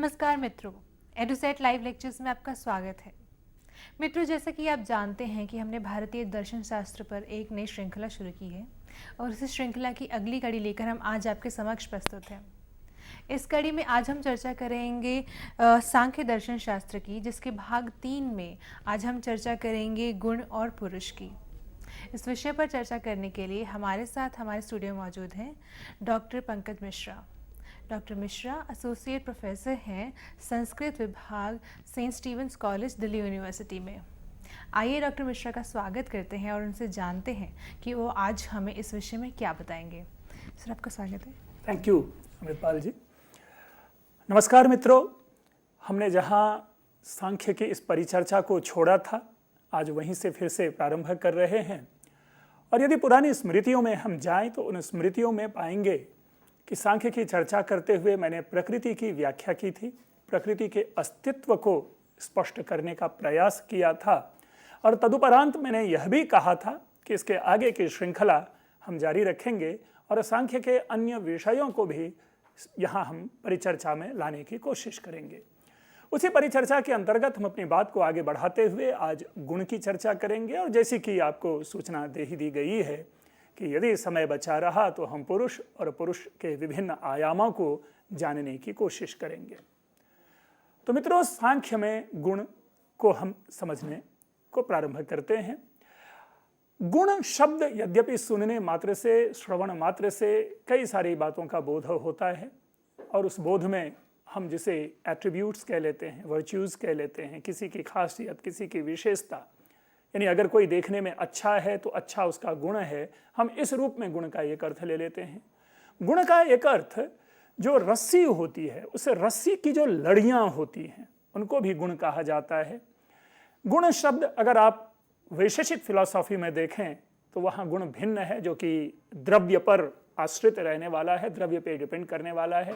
नमस्कार मित्रों, EDUSAT live lectures में आपका स्वागत है। मित्रों, जैसा कि आप जानते हैं कि हमने भारतीय दर्शन शास्त्र पर एक नई श्रृंखला शुरू की है और इस श्रृंखला की अगली कड़ी लेकर हम आज आपके समक्ष प्रस्तुत हैं। इस कड़ी में आज हम चर्चा करेंगे सांख्य दर्शन शास्त्र की, जिसके भाग 3 में आज हम चर्चा करेंगे गुण और पुरुष की। इस विषय पर चर्चा करने के लिए हमारे साथ हमारे स्टूडियो में मौजूद हैं doctor Pankaj Mishra. Doctor Mishra associate professor हैं संस्कृत विभाग Saint Stephen's College Delhi University में। आइए डॉक्टर मिश्रा का स्वागत करते हैं और उनसे जानते हैं कि वो आज हमें इस विषय में क्या बताएंगे। सर, आपका स्वागत है। थैंक यू अमृतपाल जी। नमस्कार मित्रों, हमने जहाँ सांख्य की इस परिचर्चा को छोड़ा था, आज वहीं से फिर से प्रारंभ कर रहे हैं। और यदि पुरानी स्मृतियों में हम जाएं तो उन स्मृतियों में पाएंगे कि सांख्य की चर्चा करते हुए मैंने प्रकृति की व्याख्या की थी, प्रकृति के अस्तित्व को स्पष्ट करने का प्रयास किया था और तदुपरांत मैंने यह भी कहा था कि इसके आगे की श्रृंखला हम जारी रखेंगे और सांख्य के अन्य विषयों को भी यहाँ हम परिचर्चा में लाने की कोशिश करेंगे। उसी परिचर्चा के अंतर्गत हम अपनी बात को आगे बढ़ाते हुए आज गुण की चर्चा करेंगे और जैसी कि आपको सूचना दे ही दी गई है कि यदि समय बचा रहा तो हम पुरुष और पुरुष के विभिन्न आयामों को जानने की कोशिश करेंगे। तो मित्रों, सांख्य में गुण को हम समझने को प्रारंभ करते हैं। गुण शब्द यद्यपि सुनने मात्र से, श्रवण मात्र से कई सारी बातों का बोध होता है और उस बोध में हम जिसे एट्रीब्यूट्स कह लेते हैं, वर्च्यूज़ कह लेते हैं, किसी की खासियत, किसी की विशेषता, यानी अगर कोई देखने में अच्छा है तो अच्छा उसका गुण है, हम इस रूप में गुण का एक अर्थ ले लेते हैं। गुण का एक अर्थ जो रस्सी होती है, उस रस्सी की जो लड़ियां होती हैं उनको भी गुण कहा जाता है। गुण शब्द अगर आप वैशेषिक फिलॉसफी में देखें तो वहाँ गुण भिन्न है, जो कि द्रव्य पर आश्रित रहने वाला है, द्रव्य पे डिपेंड करने वाला है।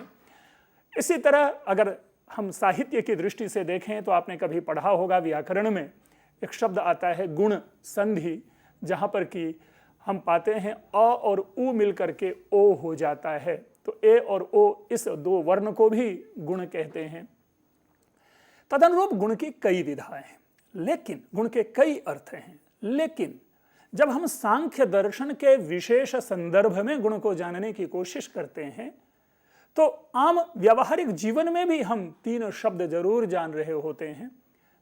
इसी तरह अगर हम साहित्य की दृष्टि से देखें तो आपने कभी पढ़ा होगा व्याकरण में एक शब्द आता है गुण संधि, जहाँ पर कि हम पाते हैं अ और उ मिल करके ओ हो जाता है, तो ए और ओ इस दो वर्ण को भी गुण कहते हैं। तदनुरूप गुण की कई विधाएं हैं, लेकिन गुण के कई अर्थ हैं, लेकिन जब हम सांख्य दर्शन के विशेष संदर्भ में गुण को जानने की कोशिश करते हैं तो आम व्यावहारिक जीवन में भी हम तीन शब्द जरूर जान रहे होते हैं,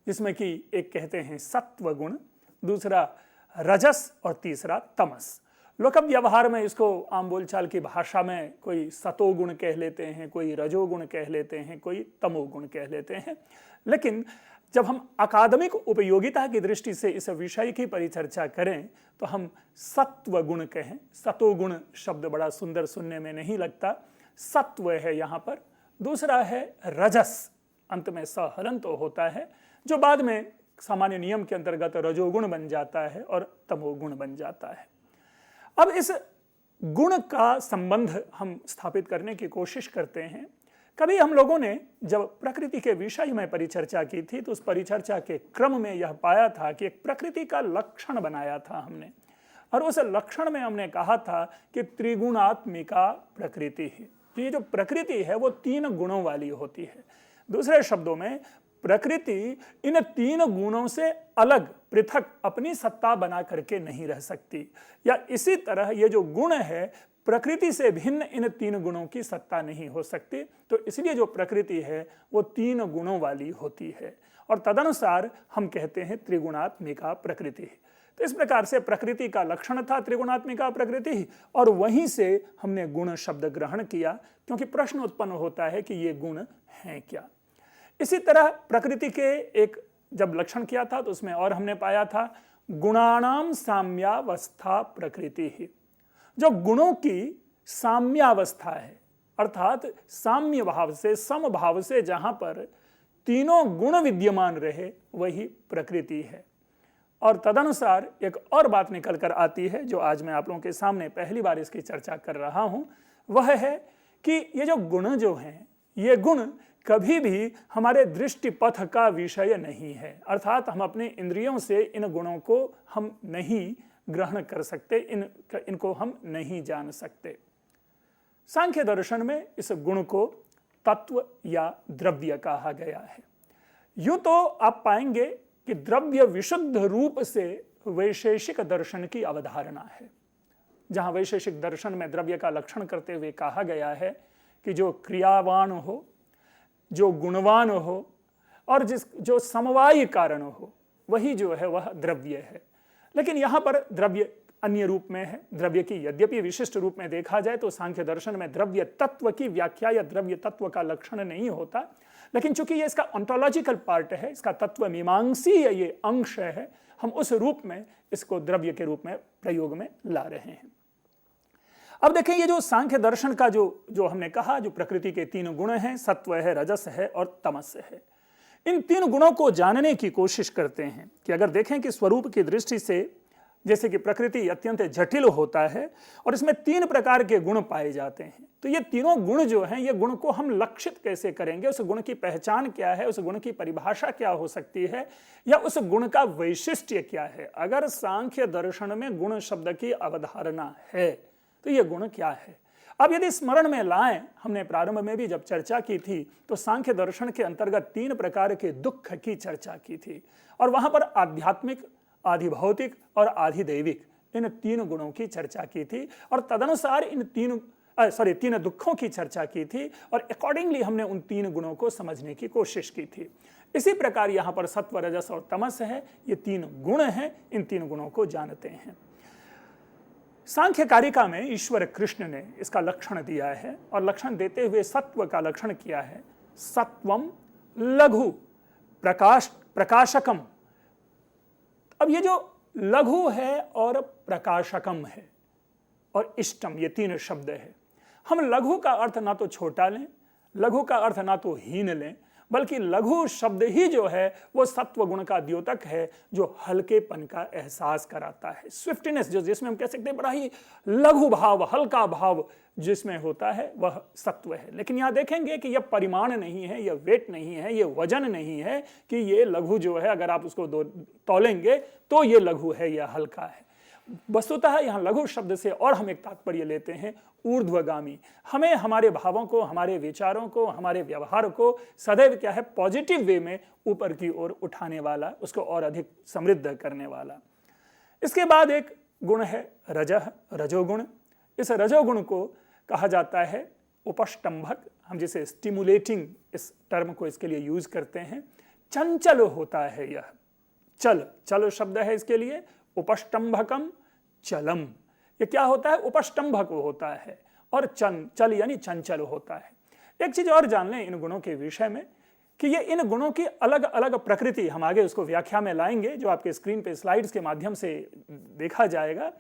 जिसमें कि एक कहते हैं सत्व गुण, दूसरा रजस और तीसरा तमस। लोक व्यवहार में इसको आम बोलचाल की भाषा में कोई सतोगुण कह लेते हैं, कोई रजोगुण कह लेते हैं, कोई तमोगुण कह लेते हैं। लेकिन जब हम अकादमिक उपयोगिता की दृष्टि से इस विषय की परिचर्चा करें तो हम सत्व गुण कहें। सतोगुण शब्द बड़ा सुंदर सुनने में नहीं लगता, सत्व है यहाँ पर। दूसरा है रजस, अंत में सहलन तो होता है, जो बाद में सामान्य नियम के अंतर्गत रजोगुण बन जाता है और तमोगुण बन जाता है। अब इस गुण का संबंध हम स्थापित करने की कोशिश करते हैं। कभी हम लोगों ने जब प्रकृति के विषय में परिचर्चा की थी तो उस परिचर्चा के क्रम में यह पाया था कि एक प्रकृति का लक्षण बनाया था हमने, और उस लक्षण में हमने कहा था कि त्रिगुणात्मिका प्रकृति है। तो ये जो प्रकृति है वो तीन गुणों वाली होती है। दूसरे शब्दों में प्रकृति इन तीन गुणों से अलग पृथक अपनी सत्ता बना करके नहीं रह सकती, या इसी तरह ये जो गुण है प्रकृति से भिन्न इन तीन गुणों की सत्ता नहीं हो सकती। तो इसलिए जो प्रकृति है वो तीन गुणों वाली होती है और तदनुसार हम कहते हैं त्रिगुणात्मिका प्रकृति। तो इस प्रकार से प्रकृति का लक्षण था त्रिगुणात्मिका प्रकृति, और वहीं से हमने गुण शब्द ग्रहण किया, क्योंकि प्रश्न उत्पन्न होता है कि ये गुण हैं क्या। इसी तरह प्रकृति के एक जब लक्षण किया था तो उसमें और हमने पाया था गुणानाम साम्यावस्था प्रकृति ही। जो गुणों की साम्यावस्था है, अर्थात साम्य भाव से, समभाव से जहां पर तीनों गुण विद्यमान रहे, वही प्रकृति है। और तदनुसार एक और बात निकल कर आती है जो आज मैं आप लोगों के सामने पहली बार इसकी चर्चा कर रहा हूं, वह है कि ये जो गुण जो हैं, ये गुण कभी भी हमारे दृष्टि पथ का विषय नहीं है, अर्थात हम अपने इंद्रियों से इन गुणों को हम नहीं ग्रहण कर सकते, इनको हम नहीं जान सकते। सांख्य दर्शन में इस गुण को तत्व या द्रव्य कहा गया है। यूं तो आप पाएंगे कि द्रव्य विशुद्ध रूप से वैशेषिक दर्शन की अवधारणा है, जहां वैशेषिक दर्शन में द्रव्य का लक्षण करते हुए कहा गया है कि जो क्रियावान हो, जो गुणवान हो और जो समवायी कारण हो, वही जो है वह द्रव्य है। लेकिन यहां पर द्रव्य अन्य रूप में है। द्रव्य की यद्यपि विशिष्ट रूप में देखा जाए तो सांख्य दर्शन में द्रव्य तत्व की व्याख्या या द्रव्य तत्व का लक्षण नहीं होता, लेकिन चूंकि ये इसका ऑन्टोलॉजिकल पार्ट है, इसका तत्व मीमांसीय ये अंश है, हम उस रूप में इसको द्रव्य के रूप में प्रयोग में ला रहे हैं। अब देखें, ये जो सांख्य दर्शन का जो हमने कहा, जो प्रकृति के 3 गुण हैं, सत्व है, रजस है और तमस है, इन 3 गुणों को जानने की कोशिश करते हैं कि अगर देखें कि स्वरूप की दृष्टि से जैसे कि प्रकृति अत्यंत जटिल होता है और इसमें 3 प्रकार के गुण पाए जाते हैं, तो ये तीनों गुण जो हैं, ये गुण को हम लक्षित कैसे करेंगे, उस गुण की पहचान क्या है, उस गुण की परिभाषा क्या हो सकती है, या उस गुण का वैशिष्ट्य क्या है। अगर सांख्य दर्शन में गुण शब्द की अवधारणा है तो ये गुण क्या है। अब यदि स्मरण में लाएं, हमने प्रारंभ में भी जब चर्चा की थी तो सांख्य दर्शन के अंतर्गत 3 प्रकार के दुख की चर्चा की थी और वहां पर आध्यात्मिक, आधिभौतिक और आधिदैविक इन 3 गुणों की चर्चा की थी और तदनुसार इन 3 दुखों की चर्चा की थी और अकॉर्डिंगली हमने उन 3 गुणों को समझने की कोशिश की थी। इसी प्रकार यहां पर सत्व, रजस और तमस है, ये 3 गुण हैं, इन 3 गुणों को जानते हैं। सांख्य कारिका में ईश्वर कृष्ण ने इसका लक्षण दिया है और लक्षण देते हुए सत्व का लक्षण किया है, सत्वम लघु प्रकाशकम। अब ये जो लघु है और प्रकाशकम है और इष्टम, ये 3 शब्द है। हम लघु का अर्थ ना तो छोटा लें, लघु का अर्थ ना तो हीन लें, बल्कि लघु शब्द ही जो है वो सत्व गुण का द्योतक है, जो हल्केपन का एहसास कराता है, स्विफ्टनेस, जो जिसमें हम कह सकते हैं बड़ा ही लघु भाव, हल्का भाव जिसमें होता है वह सत्व है। लेकिन यहां देखेंगे कि यह परिमाण नहीं है, यह वेट नहीं है, यह वजन नहीं है कि ये लघु जो है अगर आप उसको तौलेंगे तो ये लघु है, यह हल्का है। वस्तुतः यहाँ लघु शब्द से और हम एक तात्पर्य लेते हैं ऊर्ध्वगामी। हमें हमारे भावों को, हमारे विचारों को, हमारे व्यवहार को सदैव क्या है, पॉजिटिव वे में ऊपर की ओर उठाने वाला, उसको और अधिक समृद्ध करने वाला। इसके बाद एक गुण है रजः, रजोगुण। इस रजोगुण को कहा जाता है उपष्टंभक, हम जिसे स्टिमुलेटिंग इस टर्म को इसके लिए यूज करते हैं। चंचल होता है यह, चल शब्द है इसके लिए, उपष्टंभकम चलम। ये क्या होता है, उपष्टंभक होता है और चल यानी चंचल होता है। एक चीज और जान लें इन गुणों के विषय में कि ये इन गुणों की अलग अलग प्रकृति, हम आगे उसको व्याख्या में लाएंगे जो आपके स्क्रीन पे स्लाइड्स के माध्यम से देखा जाएगा।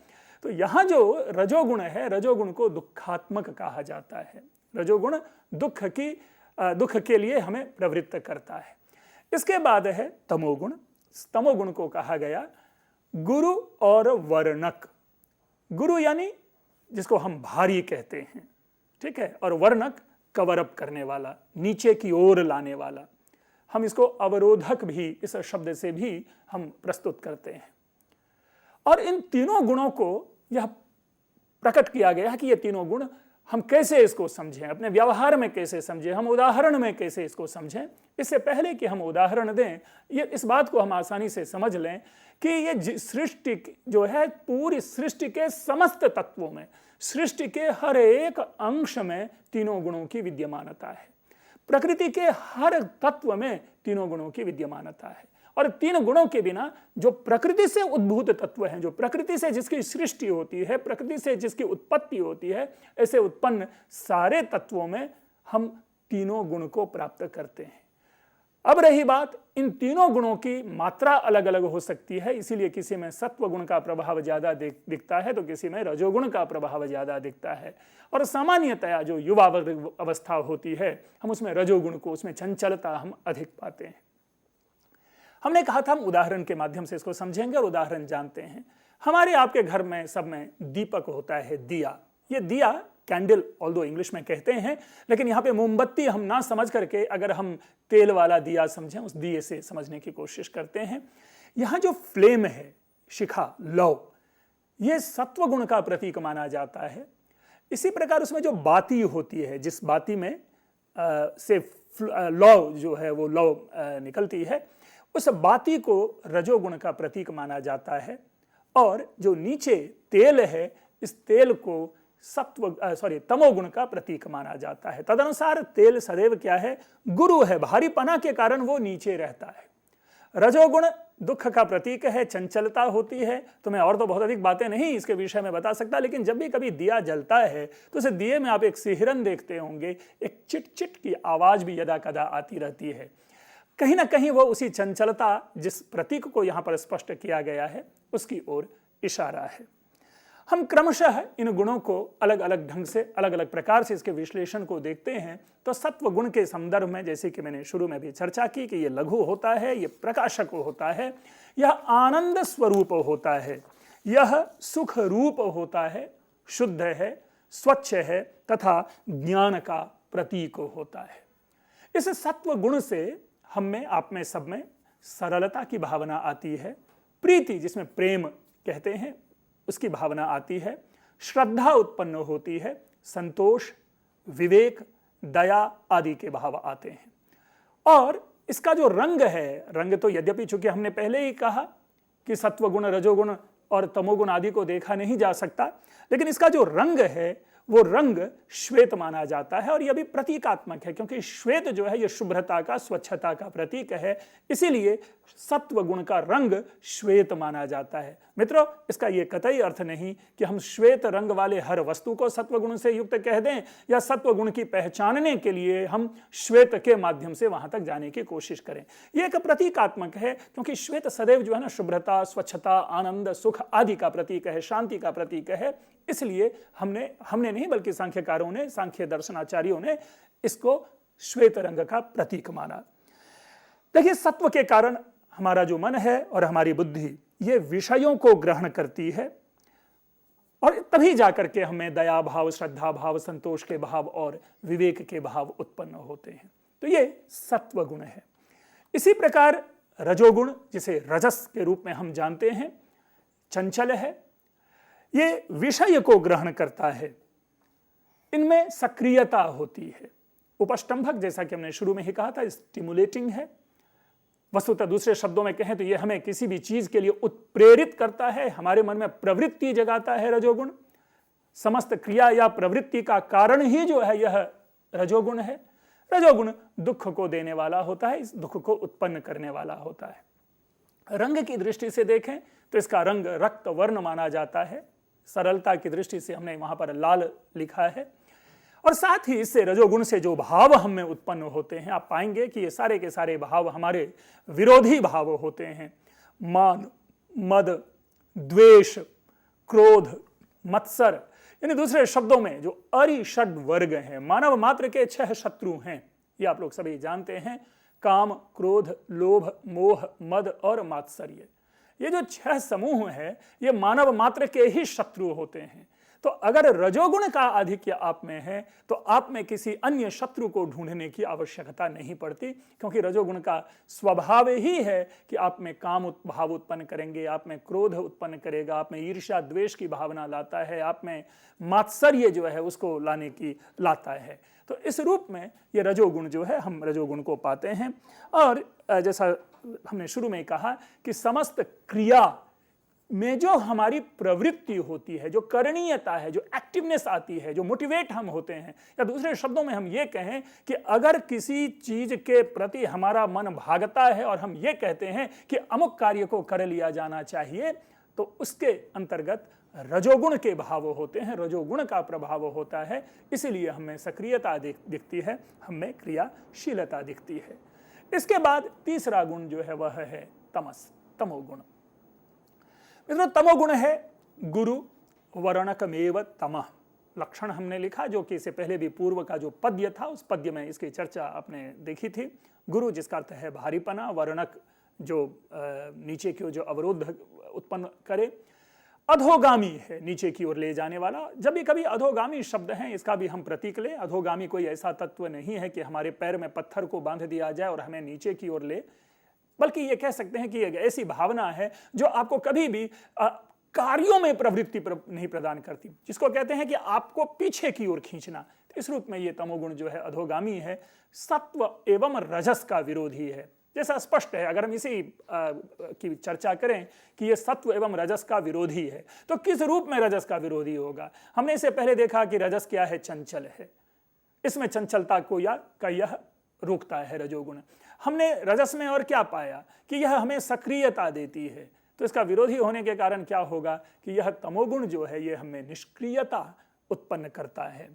तो यहां जो रजोगुण है, रजोगुण को दुखात्मक कहा जाता है। रजोगुण दुख के लिए हमें प्रवृत्त करता है। इसके बाद है तमोगुण। तमोगुण को कहा गया गुरु और वर्णक। गुरु यानी जिसको हम भारी कहते हैं, ठीक है, और वर्णक कवर अप करने वाला, नीचे की ओर लाने वाला। हम इसको अवरोधक भी इस शब्द से भी हम प्रस्तुत करते हैं। और इन तीनों गुणों को यह प्रकट किया गया है कि ये तीनों गुण हम कैसे इसको समझें, अपने व्यवहार में कैसे समझें, हम उदाहरण में कैसे इसको समझें। इससे पहले कि हम उदाहरण दें, ये इस बात को हम आसानी से समझ लें कि ये सृष्टि जो है, पूरी सृष्टि के समस्त तत्वों में, सृष्टि के हर एक अंश में तीनों गुणों की विद्यमानता है। प्रकृति के हर तत्व में तीनों गुणों की विद्यमानता है। और 3 गुणों के बिना जो प्रकृति से उद्भूत तत्व हैं, जो प्रकृति से जिसकी सृष्टि होती है, प्रकृति से जिसकी उत्पत्ति होती है, ऐसे उत्पन्न सारे तत्वों में हम तीनों गुण को प्राप्त करते हैं। अब रही बात, इन तीनों गुणों की मात्रा अलग अलग हो सकती है, इसीलिए किसी में सत्व गुण का प्रभाव ज्यादा दिखता है तो किसी में रजोगुण का प्रभाव ज्यादा दिखता है। और सामान्यतया जो युवा अवस्था होती है, हम उसमें रजोगुण को, उसमें चंचलता हम अधिक पाते हैं। हमने कहा था हम उदाहरण के माध्यम से इसको समझेंगे और उदाहरण जानते हैं। हमारे आपके घर में सब में दीपक होता है, दिया। ये दिया कैंडल ऑल्दो इंग्लिश में कहते हैं, लेकिन यहाँ पे मोमबत्ती हम ना समझ करके अगर हम तेल वाला दिया समझें, उस दिए से समझने की कोशिश करते हैं। यहाँ जो फ्लेम है, शिखा, लौ, ये सत्व गुण का प्रतीक माना जाता है। इसी प्रकार उसमें जो बाती होती है, जिस बाती में से लौ जो है वो लौ निकलती है, उस बाती को रजोगुण का प्रतीक माना जाता है। और जो नीचे तेल है, इस तेल को तमोगुण का प्रतीक माना जाता है। तदनुसार तेल सदैव क्या है, गुरु है, भारीपना के कारण वो नीचे रहता है। रजोगुण दुख का प्रतीक है, चंचलता होती है। तो मैं और तो बहुत अधिक बातें नहीं इसके विषय में बता सकता, लेकिन जब भी कभी दिया जलता है तो उसे दिए में आप एक सिहरन देखते होंगे, एक चिट चिट की आवाज भी यदा कदा आती रहती है। कहीं ना कहीं वो उसी चंचलता, जिस प्रतीक को यहां पर स्पष्ट किया गया है, उसकी ओर इशारा है। हम क्रमशः इन गुणों को अलग अलग ढंग से, अलग अलग प्रकार से इसके विश्लेषण को देखते हैं। तो सत्व गुण के संदर्भ में, जैसे कि मैंने शुरू में भी चर्चा की, कि ये लघु होता है, ये प्रकाशक होता है, यह आनंद स्वरूप होता है, यह सुख रूप होता है, शुद्ध है, स्वच्छ है तथा ज्ञान का प्रतीक होता है। इस सत्व गुण से हम में, आप में, सब में सरलता की भावना आती है, प्रीति जिसमें प्रेम कहते हैं उसकी भावना आती है, श्रद्धा उत्पन्न होती है, संतोष, विवेक, दया आदि के भाव आते हैं। और इसका जो रंग है, रंग तो यद्यपि चूंकि हमने पहले ही कहा कि सत्वगुण, रजोगुण और तमोगुण आदि को देखा नहीं जा सकता, लेकिन इसका जो रंग है वो रंग श्वेत माना जाता है। और यह भी प्रतीकात्मक है, क्योंकि श्वेत जो है यह शुभ्रता का, स्वच्छता का प्रतीक है, इसीलिए सत्व गुण का रंग श्वेत माना जाता है। मित्रों, इसका यह कतई अर्थ नहीं कि हम श्वेत रंग वाले हर वस्तु को सत्व गुण से युक्त कह दें, या सत्व गुण की पहचानने के लिए हम श्वेत के माध्यम से वहां तक जाने की कोशिश करें। यह एक प्रतीकात्मक है, क्योंकि श्वेत सदैव जो है ना, शुभ्रता, स्वच्छता, आनंद, सुख आदि का प्रतीक है, शांति का प्रतीक है। इसलिए हमने नहीं बल्कि सांख्यकारों ने, सांख्य दर्शनाचार्यों ने इसको श्वेत रंग का प्रतीक माना। देखिए, सत्व के कारण हमारा जो मन है और हमारी बुद्धि ये विषयों को ग्रहण करती है, और तभी जाकर के हमें दया भाव, श्रद्धा भाव, संतोष के भाव और विवेक के भाव उत्पन्न होते हैं। तो ये सत्व गुण है। इसी प्रकार रजोगुण, जिसे रजस के रूप में हम जानते हैं, चंचल है, ये विषय को ग्रहण करता है, इनमें सक्रियता होती है, उपष्टंभक, जैसा कि हमने शुरू में ही कहा था, स्टिमुलेटिंग है। वस्तुतः दूसरे शब्दों में कहें तो यह हमें किसी भी चीज के लिए उत्प्रेरित करता है, हमारे मन में प्रवृत्ति जगाता है रजोगुण। समस्त क्रिया या प्रवृत्ति का कारण ही जो है यह रजोगुण है। रजोगुण दुख को देने वाला होता है, इस दुख को उत्पन्न करने वाला होता है। रंग की दृष्टि से देखें तो इसका रंग रक्त वर्ण माना जाता है। सरलता की दृष्टि से हमने वहां पर लाल लिखा है। और साथ ही इससे रजोगुण से जो भाव हम में उत्पन्न होते हैं, आप पाएंगे कि ये सारे के सारे भाव हमारे विरोधी भाव होते हैं। मान, मद, द्वेष, क्रोध, मत्सर, यानी दूसरे शब्दों में जो अरिषड वर्ग हैं, मानव मात्र के 6 शत्रु हैं, ये आप लोग सभी जानते हैं। काम, क्रोध, लोभ, मोह, मद और मात्सर्य, ये जो 6 समूह है ये मानव मात्र के ही शत्रु होते हैं। तो अगर रजोगुण का आधिक्य आप में है तो आप में किसी अन्य शत्रु को ढूंढने की आवश्यकता नहीं पड़ती, क्योंकि रजोगुण का स्वभाव ही है कि आप में काम भाव उत्पन्न करेंगे, आप में क्रोध उत्पन्न करेगा, आप में ईर्ष्या द्वेष की भावना लाता है, आप में मात्सर्य जो है उसको लाता है। तो इस रूप में ये रजोगुण जो है, हम रजोगुण को पाते हैं। और जैसा हमने शुरू में कहा कि समस्त क्रिया में जो हमारी प्रवृत्ति होती है, जो करणीयता है, जो एक्टिवनेस आती है, जो मोटिवेट हम होते हैं, या दूसरे शब्दों में हम ये कहें कि अगर किसी चीज के प्रति हमारा मन भागता है और हम ये कहते हैं कि अमुक कार्य को कर लिया जाना चाहिए, तो उसके अंतर्गत रजोगुण के भाव होते हैं, रजोगुण का प्रभाव होता है। इसीलिए हमें सक्रियता दिखती है, हमें क्रियाशीलता दिखती है। इसके बाद तीसरा गुण जो है वह है तमस, तमोगुण। मित्रों, तमोगुण है गुरु वर्णकमेव तमः। लक्षण हमने लिखा, जो कि इससे पहले भी पूर्व का जो पद्य था उस पद्य में इसकी चर्चा आपने देखी थी। गुरु जिसका अर्थ है भारीपना, वर्णक जो नीचे की ओर जो अवरोध उत्पन्न करे, अधोगामी है नीचे की ओर ले जाने वाला। जब भी कभी अधोगामी शब्द है इसका भी हम प्रतीक ले, अधोगामी कोई ऐसा तत्व नहीं है कि हमारे पैर में पत्थर को बांध दिया जाए और हमें नीचे की ओर ले, बल्कि ये कह सकते हैं कि एक ऐसी भावना है जो आपको कभी भी कार्यों में प्रवृत्ति नहीं प्रदान करती, जिसको कहते हैं कि आपको पीछे की ओर खींचना, तो इस रूप में ये तमोगुण जो है अधोगामी है, सत्व एवं रजस का विरोधी है। जैसा स्पष्ट है, अगर हम इसी की चर्चा करें कि ये सत्व एवं रजस का विरोधी है, तो किस रूप में रजस का विरोधी होगा? हमने इससे पहले देखा कि रजस क्या है? चंचल है, इसमें चंचलता को यह रोकता है रजोगुण। हमने रजस में और क्या पाया कि यह हमें सक्रियता देती है, तो इसका विरोधी होने के कारण क्या होगा कि यह तमोगुण जो है ये हमें निष्क्रियता उत्पन्न करता है,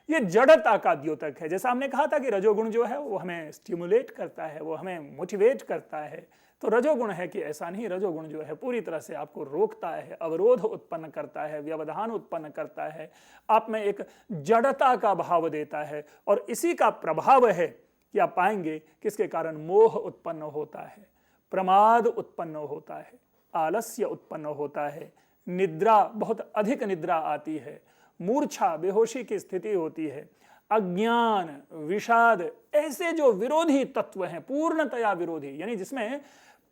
ये जड़ता का द्योतक है। जैसा हमने कहा था कि रजोगुण जो है वो हमें स्टिमुलेट करता है, वो हमें मोटिवेट करता है, तो रजोगुण है कि ऐसा नहीं, रजोगुण जो है पूरी तरह से आपको रोकता है, अवरोध उत्पन्न करता है, व्यवधान उत्पन्न करता है, आप में एक जड़ता का भाव देता है। और इसी का प्रभाव है कि आप पाएंगे कि इसके कारण मोह उत्पन्न होता है, प्रमाद उत्पन्न होता है, आलस्य उत्पन्न होता है, निद्रा, बहुत अधिक निद्रा आती है, मूर्छा, बेहोशी की स्थिति होती है, अज्ञान, विषाद, ऐसे जो विरोधी तत्व हैं, पूर्णतया विरोधी, यानी जिसमें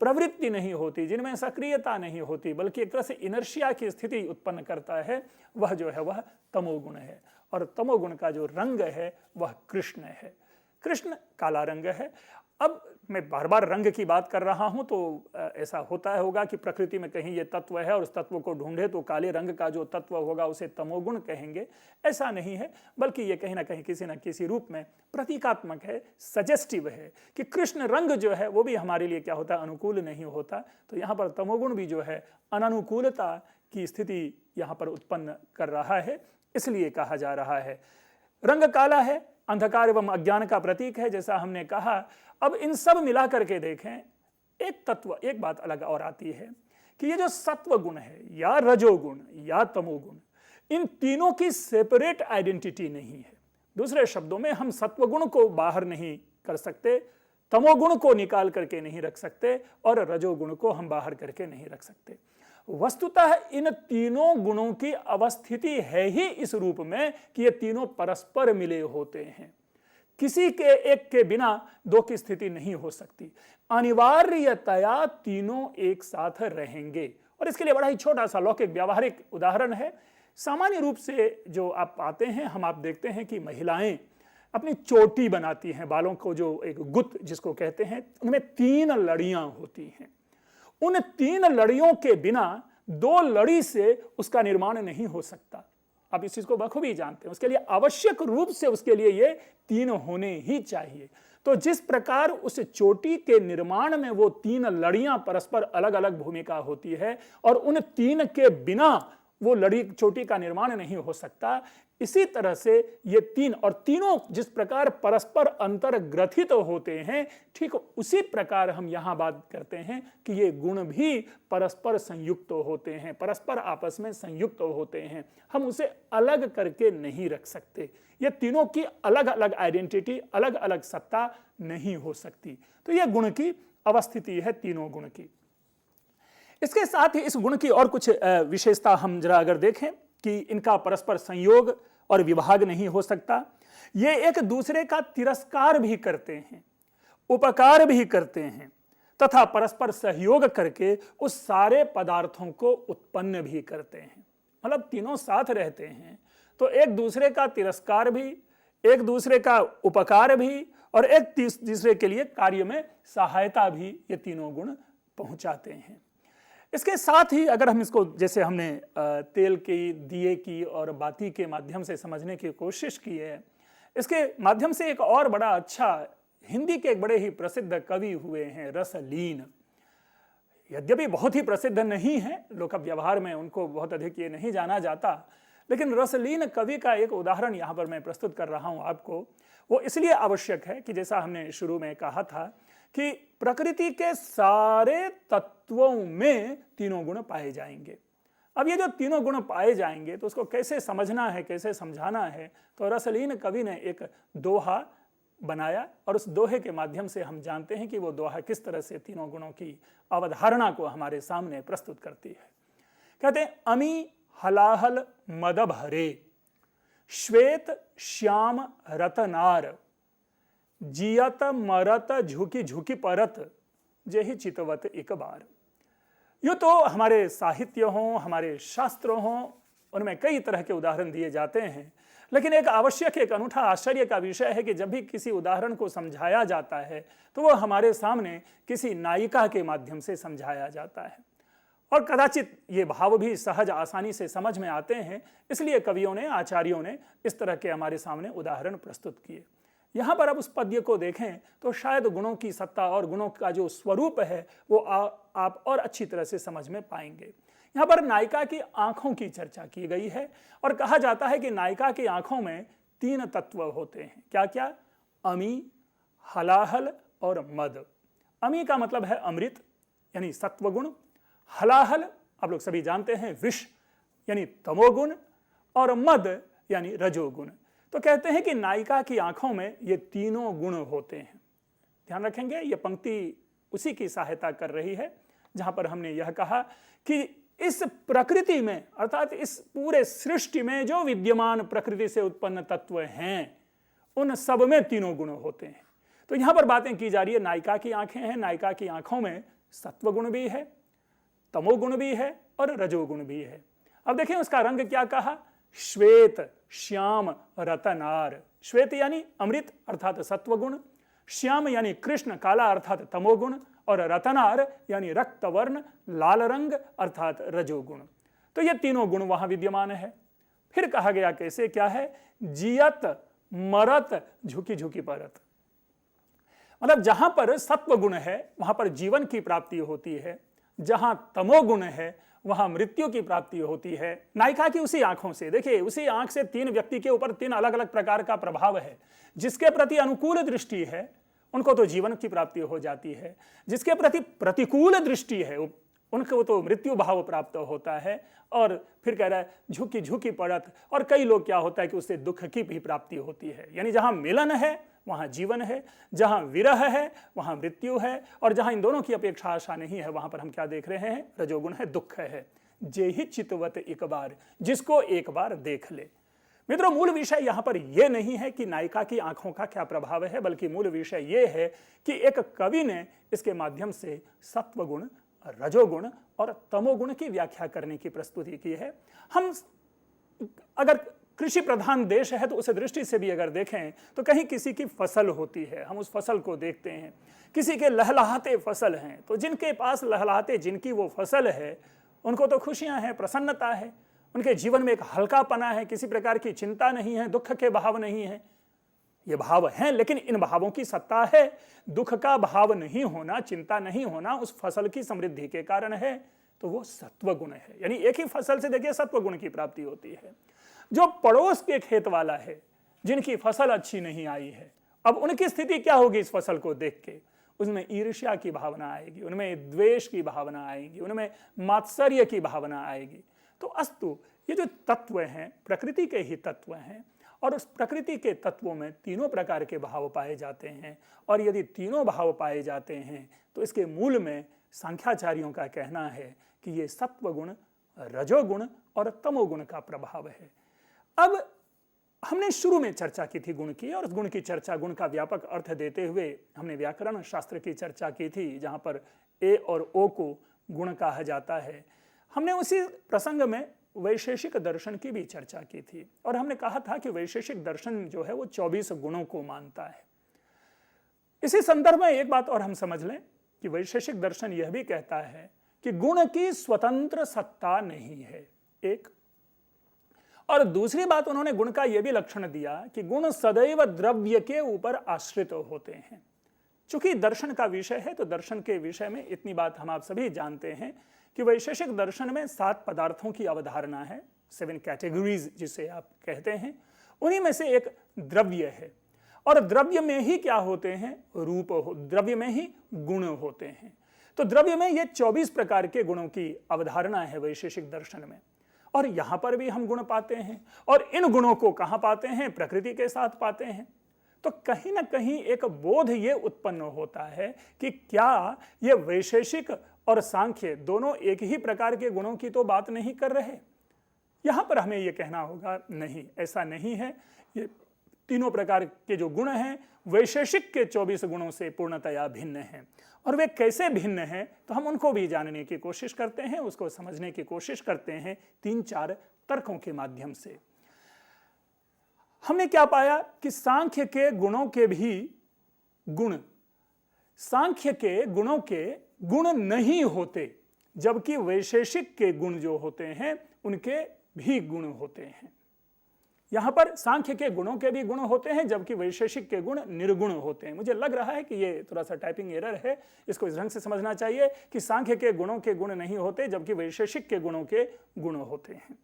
प्रवृत्ति नहीं होती, जिनमें सक्रियता नहीं होती, बल्कि एक तरह से इनर्शिया की स्थिति उत्पन्न करता है, वह जो है वह तमोगुण है। और तमोगुण का जो रंग है वह कृष्ण है। कृष्ण काला रंग है। अब मैं बार बार रंग की बात कर रहा हूं तो ऐसा होता होगा कि प्रकृति में कहीं ये तत्व है और उस तत्व को ढूंढे तो काले रंग का जो तत्व होगा उसे तमोगुण कहेंगे। ऐसा नहीं है, बल्कि ये कहीं ना कहीं किसी न किसी रूप में प्रतीकात्मक है, सजेस्टिव है कि कृष्ण रंग जो है वो भी हमारे लिए क्या होता है, अनुकूल नहीं होता। तो यहाँ पर तमोगुण भी जो है अननुकूलता की स्थिति यहाँ पर उत्पन्न कर रहा है, इसलिए कहा जा रहा है। रंग काला है, अंधकार एवं अज्ञान का प्रतीक है, जैसा हमने कहा। अब इन सब मिलाकर के देखें, एक तत्व, एक बात अलग और आती है कि ये जो सत्व गुण है या रजोगुण या तमोगुण, इन तीनों की सेपरेट आइडेंटिटी नहीं है। दूसरे शब्दों में हम सत्वगुण को बाहर नहीं कर सकते, तमोगुण को निकाल करके नहीं रख सकते और रजोगुण को हम बाहर करके नहीं रख सकते। वस्तुतः इन तीनों गुणों की अवस्थिति है ही इस रूप में कि ये तीनों परस्पर मिले होते हैं। किसी के एक के बिना दो की स्थिति नहीं हो सकती, अनिवार्यतया तीनों एक साथ रहेंगे। और इसके लिए बड़ा ही छोटा सा लौकिक व्यावहारिक उदाहरण है। सामान्य रूप से जो आप पाते हैं, आप देखते हैं कि महिलाएं अपनी चोटी बनाती हैं, बालों को जो एक गुत जिसको कहते हैं, उनमें 3 लड़ियां होती हैं। उन 3 लड़ियों के बिना 2 लड़ी से उसका निर्माण नहीं हो सकता। आप इस चीज को बखूबी जानते हैं। उसके लिए आवश्यक रूप से उसके लिए ये 3 होने ही चाहिए। तो जिस प्रकार उस चोटी के निर्माण में वो 3 लड़ियां परस्पर अलग अलग भूमिका होती है और उन 3 के बिना वो लड़ी चोटी का निर्माण नहीं हो सकता, इसी तरह से ये 3 और तीनों जिस प्रकार परस्पर अंतर्ग्रथित होते हैं, ठीक उसी प्रकार हम यहां बात करते हैं कि ये गुण भी परस्पर संयुक्त होते हैं, परस्पर आपस में संयुक्त होते हैं। हम उसे अलग करके नहीं रख सकते। ये तीनों की अलग अलग आइडेंटिटी, अलग अलग सत्ता नहीं हो सकती। तो ये गुण की अवस्थिति है, तीनों गुण की। इसके साथ ही इस गुण की और कुछ विशेषता हम जरा अगर देखें कि इनका परस्पर संयोग और विभाग नहीं हो सकता। ये एक दूसरे का तिरस्कार भी करते हैं, उपकार भी करते हैं तथा परस्पर सहयोग करके उस सारे पदार्थों को उत्पन्न भी करते हैं। मतलब तीनों साथ रहते हैं तो एक दूसरे का तिरस्कार भी, एक दूसरे का उपकार भी और एक तीसरे के लिए कार्य में सहायता भी ये तीनों गुण पहुंचाते हैं। इसके साथ ही अगर हम इसको, जैसे हमने तेल की, दिए की और बाती के माध्यम से समझने की कोशिश की है, इसके माध्यम से एक और बड़ा अच्छा, हिंदी के एक बड़े ही प्रसिद्ध कवि हुए हैं रसलीन। यद्यपि बहुत ही प्रसिद्ध नहीं है, लोक व्यवहार में उनको बहुत अधिक ये नहीं जाना जाता, लेकिन रसलीन कवि का एक उदाहरण यहाँ पर मैं प्रस्तुत कर रहा हूँ आपको। वो इसलिए आवश्यक है कि जैसा हमने शुरू में कहा था कि प्रकृति के सारे तत्वों में तीनों गुण पाए जाएंगे। अब ये जो तीनों गुण पाए जाएंगे तो उसको कैसे समझना है, कैसे समझाना है, तो रसलीन कवि ने एक दोहा बनाया और उस दोहे के माध्यम से हम जानते हैं कि वो दोहा किस तरह से तीनों गुणों की अवधारणा को हमारे सामने प्रस्तुत करती है। कहते हैं, अमी हलाहल मदभ हरे, श्वेत श्याम रतनार, जियत मरत झुकी झुकी परत, जेहि चितवत एक बार। यूँ तो हमारे साहित्य हों, हमारे शास्त्र हों, उनमें कई तरह के उदाहरण दिए जाते हैं, लेकिन एक आवश्यक, एक अनूठा आश्चर्य का विषय है कि जब भी किसी उदाहरण को समझाया जाता है तो वो हमारे सामने किसी नायिका के माध्यम से समझाया जाता है। और कदाचित ये भाव भी सहज आसानी से समझ में आते हैं, इसलिए कवियों ने, आचार्यों ने इस तरह के हमारे सामने उदाहरण प्रस्तुत किए। यहाँ पर अब उस पद्य को देखें तो शायद गुणों की सत्ता और गुणों का जो स्वरूप है वो आप और अच्छी तरह से समझ में पाएंगे। यहाँ पर नायिका की आंखों की चर्चा की गई है और कहा जाता है कि नायिका की आंखों में 3 तत्व होते हैं। क्या क्या? अमी, हलाहल और मद। अमी का मतलब है अमृत यानी सत्वगुण, हलाहल आप लोग सभी जानते हैं विष यानी तमोगुण, और मद यानी रजोगुण। तो कहते हैं कि नायिका की आंखों में ये तीनों गुण होते हैं। ध्यान रखेंगे, ये पंक्ति उसी की सहायता कर रही है जहां पर हमने यह कहा कि इस प्रकृति में, अर्थात इस पूरे सृष्टि में जो विद्यमान प्रकृति से उत्पन्न तत्व हैं उन सब में तीनों गुण होते हैं। तो यहां पर बातें की जा रही है, नायिका की आंखें हैं, नायिका की आंखों में सत्वगुण भी है, तमोगुण भी है और रजोगुण भी है। अब देखें उसका रंग क्या कहा? श्वेत, श्याम, रतनार। श्वेत यानी अमृत अर्थात सत्वगुण, श्याम यानी कृष्ण काला अर्थात तमोगुण, और रतनार यानी रक्तवर्ण लाल रंग अर्थात रजोगुण। तो ये तीनों गुण वहां विद्यमान है। फिर कहा गया कैसे, क्या है? जियत, मरत, झुकी झुकी परत। मतलब जहां पर सत्व गुण है वहां पर जीवन की प्राप्ति होती है, जहां तमोगुण है वहां मृत्यु की प्राप्ति होती है। नायिका की उसी आंखों से, देखिए उसी आंख से 3 व्यक्ति के ऊपर 3 अलग अलग प्रकार का प्रभाव है। जिसके प्रति अनुकूल दृष्टि है उनको तो जीवन की प्राप्ति हो जाती है, जिसके प्रति प्रतिकूल दृष्टि है उनको तो मृत्यु भाव प्राप्त होता है। और फिर कह रहा है झुकी झुकी पड़त, और कई लोग क्या होता है कि उससे दुख की भी प्राप्ति होती है। यानी जहां मिलन है वहां जीवन है, जहां विरह है वहां मृत्यु है, और जहां इन दोनों की अपेक्षा आशा नहीं है वहां पर हम क्या देख रहे हैं? रजोगुण है, दुख है। जे ही चितवत एक बार, जिसको एक बार देख ले। मित्रों, मूल विषय यहां पर यह नहीं है कि नायिका की आंखों का क्या प्रभाव है, बल्कि मूल विषय यह है कि एक कवि ने इसके माध्यम से सत्वगुण, रजोगुण और तमोगुण की व्याख्या करने की प्रस्तुति की है। हम अगर कृषि प्रधान देश है तो उस दृष्टि से भी अगर देखें तो कहीं किसी की फसल होती है, हम उस फसल को देखते हैं। किसी के लहलहाते फसल हैं, तो जिनके पास लहलहाते जिनकी वो फसल है उनको तो खुशियां हैं, प्रसन्नता है, उनके जीवन में एक हल्कापना है, किसी प्रकार की चिंता नहीं है, दुख के भाव नहीं है। ये भाव हैं, लेकिन इन भावों की सत्ता है। दुख का भाव नहीं होना, चिंता नहीं होना उस फसल की समृद्धि के कारण है, तो वो सत्वगुण है। यानी एक ही फसल से देखिए सत्वगुण की प्राप्ति होती है। जो पड़ोस के खेत वाला है, जिनकी फसल अच्छी नहीं आई है, अब उनकी स्थिति क्या होगी इस फसल को देख के? उसमें ईर्ष्या की भावना आएगी, उनमें द्वेष की भावना आएगी, उनमें मात्सर्य की भावना आएगी। तो अस्तु, ये जो तत्व हैं प्रकृति के ही तत्व हैं, और उस प्रकृति के तत्वों में तीनों प्रकार के भाव पाए जाते हैं। और यदि तीनों भाव पाए जाते हैं तो इसके मूल में सांख्याचार्यों का कहना है कि ये सत्वगुण, रजोगुण और तमोगुण का प्रभाव है। अब हमने शुरू में चर्चा की थी गुण की, और उस गुण की चर्चा, गुण का व्यापक अर्थ देते हुए हमने व्याकरण शास्त्र की चर्चा की थी, जहां पर ए और ओ को गुण कहा जाता है। हमने उसी प्रसंग में वैशेषिक दर्शन की भी चर्चा की थी, और हमने कहा था कि वैशेषिक दर्शन जो है वो 24 गुणों को मानता है। इसी संदर्भ में एक बात और हम समझ लें कि वैशेषिक दर्शन यह भी कहता है कि गुण की स्वतंत्र सत्ता नहीं है, एक। और दूसरी बात, उन्होंने गुण का यह भी लक्षण दिया कि गुण सदैव द्रव्य के ऊपर आश्रित होते हैं। चूंकि दर्शन का विषय है तो दर्शन के विषय में इतनी बात हम आप सभी जानते हैं कि वैशेषिक दर्शन में 7 पदार्थों की अवधारणा है, 7 कैटेगरीज जिसे आप कहते हैं। उन्हीं में से एक द्रव्य है, और द्रव्य में ही क्या होते हैं? रूप द्रव्य में ही गुण होते हैं। तो द्रव्य में ये 24 प्रकार के गुणों की अवधारणा है वैशेषिक दर्शन में, और यहां पर भी हम गुण पाते हैं। और इन गुणों को कहां पाते हैं? प्रकृति के साथ पाते हैं। तो कहीं ना कहीं एक बोध ये उत्पन्न होता है कि क्या ये वैशेषिक और सांख्य दोनों एक ही प्रकार के गुणों की तो बात नहीं कर रहे? यहां पर हमें यह कहना होगा नहीं, ऐसा नहीं है। ये तीनों प्रकार के जो गुण हैं वैशेषिक के 24 गुणों से पूर्णतया भिन्न हैं। और वे कैसे भिन्न हैं तो हम उनको भी जानने की कोशिश करते हैं, उसको समझने की कोशिश करते हैं 3-4 तर्कों के माध्यम से। हमने क्या पाया कि सांख्य के गुणों के भी गुण, सांख्य के गुणों के गुण नहीं होते, जबकि वैशेषिक के गुण जो होते हैं उनके भी गुण होते हैं। यहां पर सांख्य के गुणों के भी गुण होते हैं, जबकि वैशेषिक के गुण निर्गुण होते हैं। मुझे लग रहा है कि ये थोड़ा सा टाइपिंग एरर है, इसको इस ढंग से समझना चाहिए कि सांख्य के गुणों के गुण नहीं होते, जबकि वैशेषिक के गुणों के गुण होते हैं।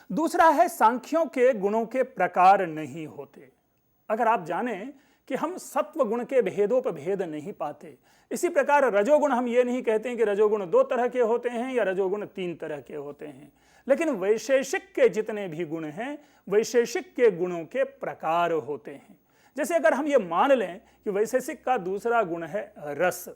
दूसरा है, सांख्यों के गुणों के प्रकार नहीं होते। अगर आप जानें कि हम सत्व गुण के भेदोपभेद नहीं पाते, इसी प्रकार रजोगुण, हम ये नहीं कहते हैं कि रजोगुण 2 तरह के होते हैं या रजोगुण 3 तरह के होते हैं, लेकिन वैशेषिक के जितने भी गुण हैं, वैशेषिक के गुणों के प्रकार होते हैं। जैसे अगर हम ये मान लें कि वैशेषिक का दूसरा गुण है रस,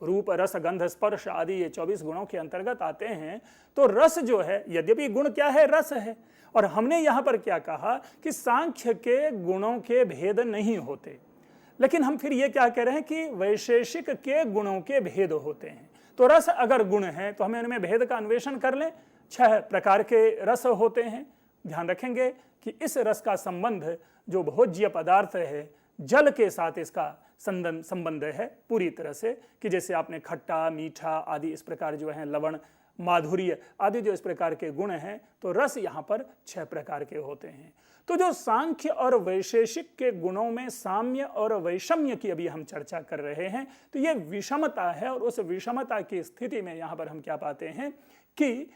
रूप रस गंध स्पर्श आदि ये 24 गुणों के अंतर्गत आते हैं, तो रस जो है, यद्यपि गुण क्या है, रस है, और हमने यहां पर क्या कहा कि सांख्य के गुणों के भेद नहीं होते, लेकिन हम फिर ये क्या कह रहे हैं कि वैशेषिक के गुणों के भेद होते हैं। तो रस अगर गुण है तो हमें उनमें भेद का अन्वेषण कर लें। 6 प्रकार के रस होते हैं। ध्यान रखेंगे कि इस रस का संबंध जो भोज्य पदार्थ है, जल के साथ इसका संबंध है पूरी तरह से, कि जैसे आपने खट्टा, मीठा आदि इस प्रकार जो है, लवण, माधुर्य आदि जो इस प्रकार के गुण हैं, तो रस यहाँ पर 6 प्रकार के होते हैं। तो जो सांख्य और वैशेषिक के गुणों में साम्य और वैषम्य की अभी हम चर्चा कर रहे हैं, तो ये विषमता है, और उस विषमता की स्थिति में यहाँ पर हम क्या पाते हैं कि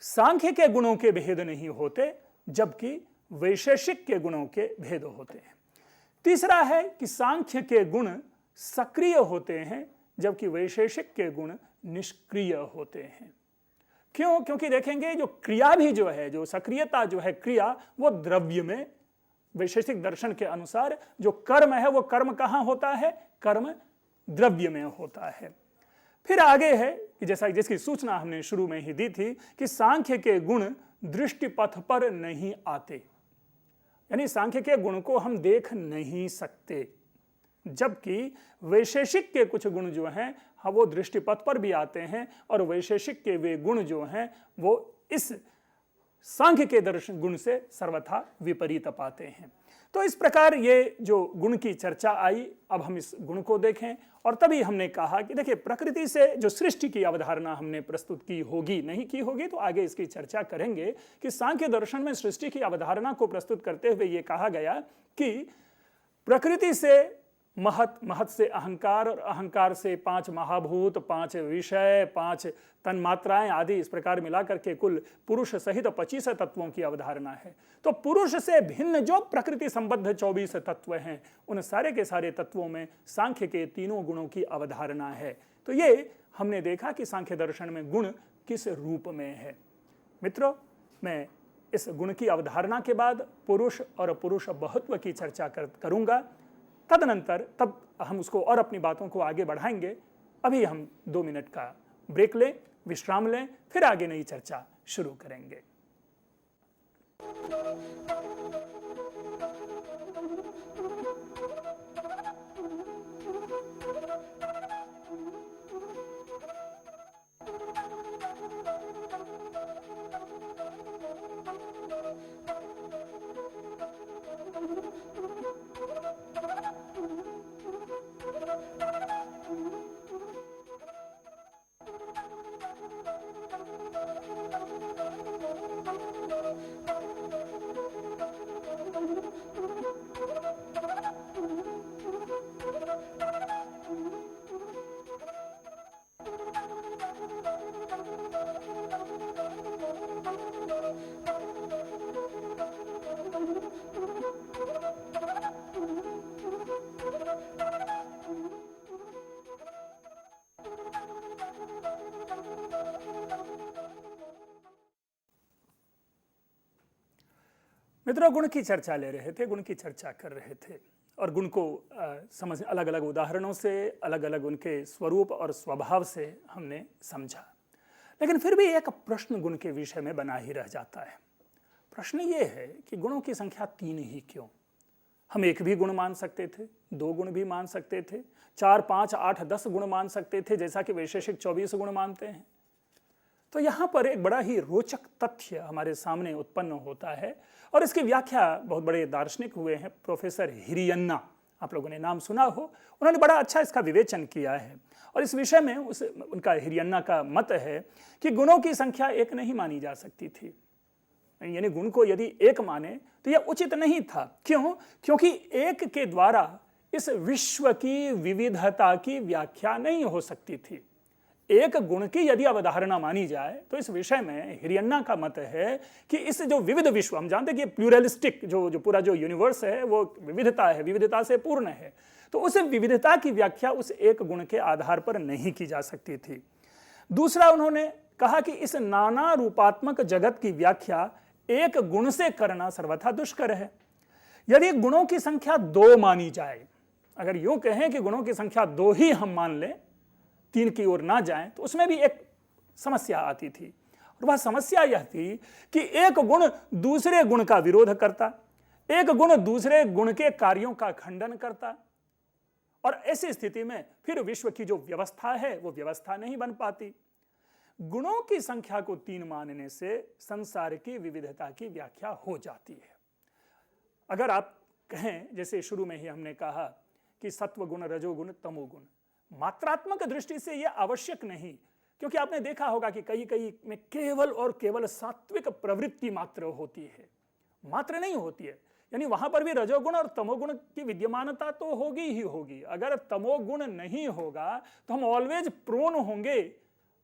सांख्य के गुणों के भेद नहीं होते, जबकि वैशेषिक के गुणों के भेद होते हैं। तीसरा है कि सांख्य के गुण सक्रिय होते हैं, जबकि वैशेषिक के गुण निष्क्रिय होते हैं। क्यों? क्योंकि देखेंगे जो क्रिया भी जो है, जो सक्रियता जो है क्रिया, वो द्रव्य में, वैशेषिक दर्शन के अनुसार जो कर्म है वो कर्म कहाँ होता है? कर्म द्रव्य में होता है। फिर आगे है कि जैसा जिसकी सूचना हमने शुरू में ही दी थी कि सांख्य के गुण दृष्टि पथ पर नहीं आते, यानी सांख्य के गुण को हम देख नहीं सकते, जबकि वैशेषिक के कुछ गुण जो हैं हाँ वो दृष्टिपथ पर भी आते हैं, और वैशेषिक के वे गुण जो हैं वो इस सांख्य के दर्शन गुण से सर्वथा विपरीत पाते हैं। तो इस प्रकार ये जो गुण की चर्चा आई, अब हम इस गुण को देखें। और तभी हमने कहा कि देखिए, प्रकृति से जो सृष्टि की अवधारणा हमने प्रस्तुत की होगी, नहीं की होगी तो आगे इसकी चर्चा करेंगे, कि सांख्य दर्शन में सृष्टि की अवधारणा को प्रस्तुत करते हुए ये कहा गया कि प्रकृति से महत, महत से अहंकार, और अहंकार से 5 महाभूत, 5 विषय, 5 तन्मात्राएं आदि इस प्रकार मिलाकर के कुल पुरुष सहित 25 तत्वों की अवधारणा है। तो पुरुष से भिन्न जो प्रकृति संबद्ध 24 तत्व हैं, उन सारे के सारे तत्वों में सांख्य के तीनों गुणों की अवधारणा है। तो ये हमने देखा कि सांख्य दर्शन में गुण किस रूप में है। मित्रों, मैं इस गुण की अवधारणा के बाद पुरुष और पुरुष बहुत्व की चर्चा करूंगा। तदनंतर तब हम उसको और अपनी बातों को आगे बढ़ाएंगे। अभी हम 2 मिनट का ब्रेक लें, विश्राम लें, फिर आगे नई चर्चा शुरू करेंगे। मित्रों, गुण की चर्चा ले रहे थे, गुण की चर्चा कर रहे थे, और गुण को समझ अलग अलग उदाहरणों से, अलग अलग उनके स्वरूप और स्वभाव से हमने समझा। लेकिन फिर भी एक प्रश्न गुण के विषय में बना ही रह जाता है। प्रश्न ये है कि गुणों की संख्या 3 ही क्यों? हम 1 भी गुण मान सकते थे, 2 गुण भी मान सकते थे, 4, 5, 8, 10 गुण मान सकते थे, जैसा कि वैशेषिक 24 गुण मानते हैं। तो यहाँ पर एक बड़ा ही रोचक तथ्य हमारे सामने उत्पन्न होता है और इसकी व्याख्या बहुत बड़े दार्शनिक हुए हैं, प्रोफेसर हिरियन्ना, आप लोगों ने नाम सुना हो। उन्होंने बड़ा अच्छा इसका विवेचन किया है और इस विषय में उनका हिरियन्ना का मत है कि गुणों की संख्या एक नहीं मानी जा सकती थी, यानी गुण को यदि एक माने तो यह उचित नहीं था। क्यों? क्योंकि एक के द्वारा इस विश्व की विविधता की व्याख्या नहीं हो सकती थी। एक गुण की यदि अवधारणा मानी जाए तो इस विषय में हिरियन्ना का मत है कि इस जो विविध विश्व, हम जानते हैं कि प्लूरलिस्टिक जो पूरा जो यूनिवर्स है वो विविधता है, विविधता से पूर्ण है, तो उस विविधता की व्याख्या उस एक गुण के आधार पर नहीं की जा सकती थी। दूसरा, उन्होंने कहा कि इस नाना रूपात्मक जगत की व्याख्या एक गुण से करना सर्वथा दुष्कर है। यदि गुणों की संख्या 2 मानी जाए, अगर यूं कहें कि गुणों की संख्या 2 ही हम मान लें, 3 की ओर ना जाएं, तो उसमें भी एक समस्या आती थी और वह समस्या यह थी कि एक गुण दूसरे गुण का विरोध करता, एक गुण दूसरे गुण के कार्यों का खंडन करता और ऐसी स्थिति में फिर विश्व की जो व्यवस्था है वो व्यवस्था नहीं बन पाती। गुणों की संख्या को 3 मानने से संसार की विविधता की व्याख्या हो जाती है। अगर आप कहें, जैसे शुरू में ही हमने कहा कि सत्व गुण, रजोगुण, तमोगुण, मात्रात्मक दृष्टि से यह आवश्यक नहीं, क्योंकि आपने देखा होगा कि कहीं कहीं में केवल और केवल सात्विक प्रवृत्ति मात्र होती है, मात्र नहीं होती है, यानी वहां पर भी रजोगुण और तमोगुण की विद्यमानता तो होगी ही होगी। अगर तमोगुण नहीं होगा तो हम ऑलवेज प्रोन होंगे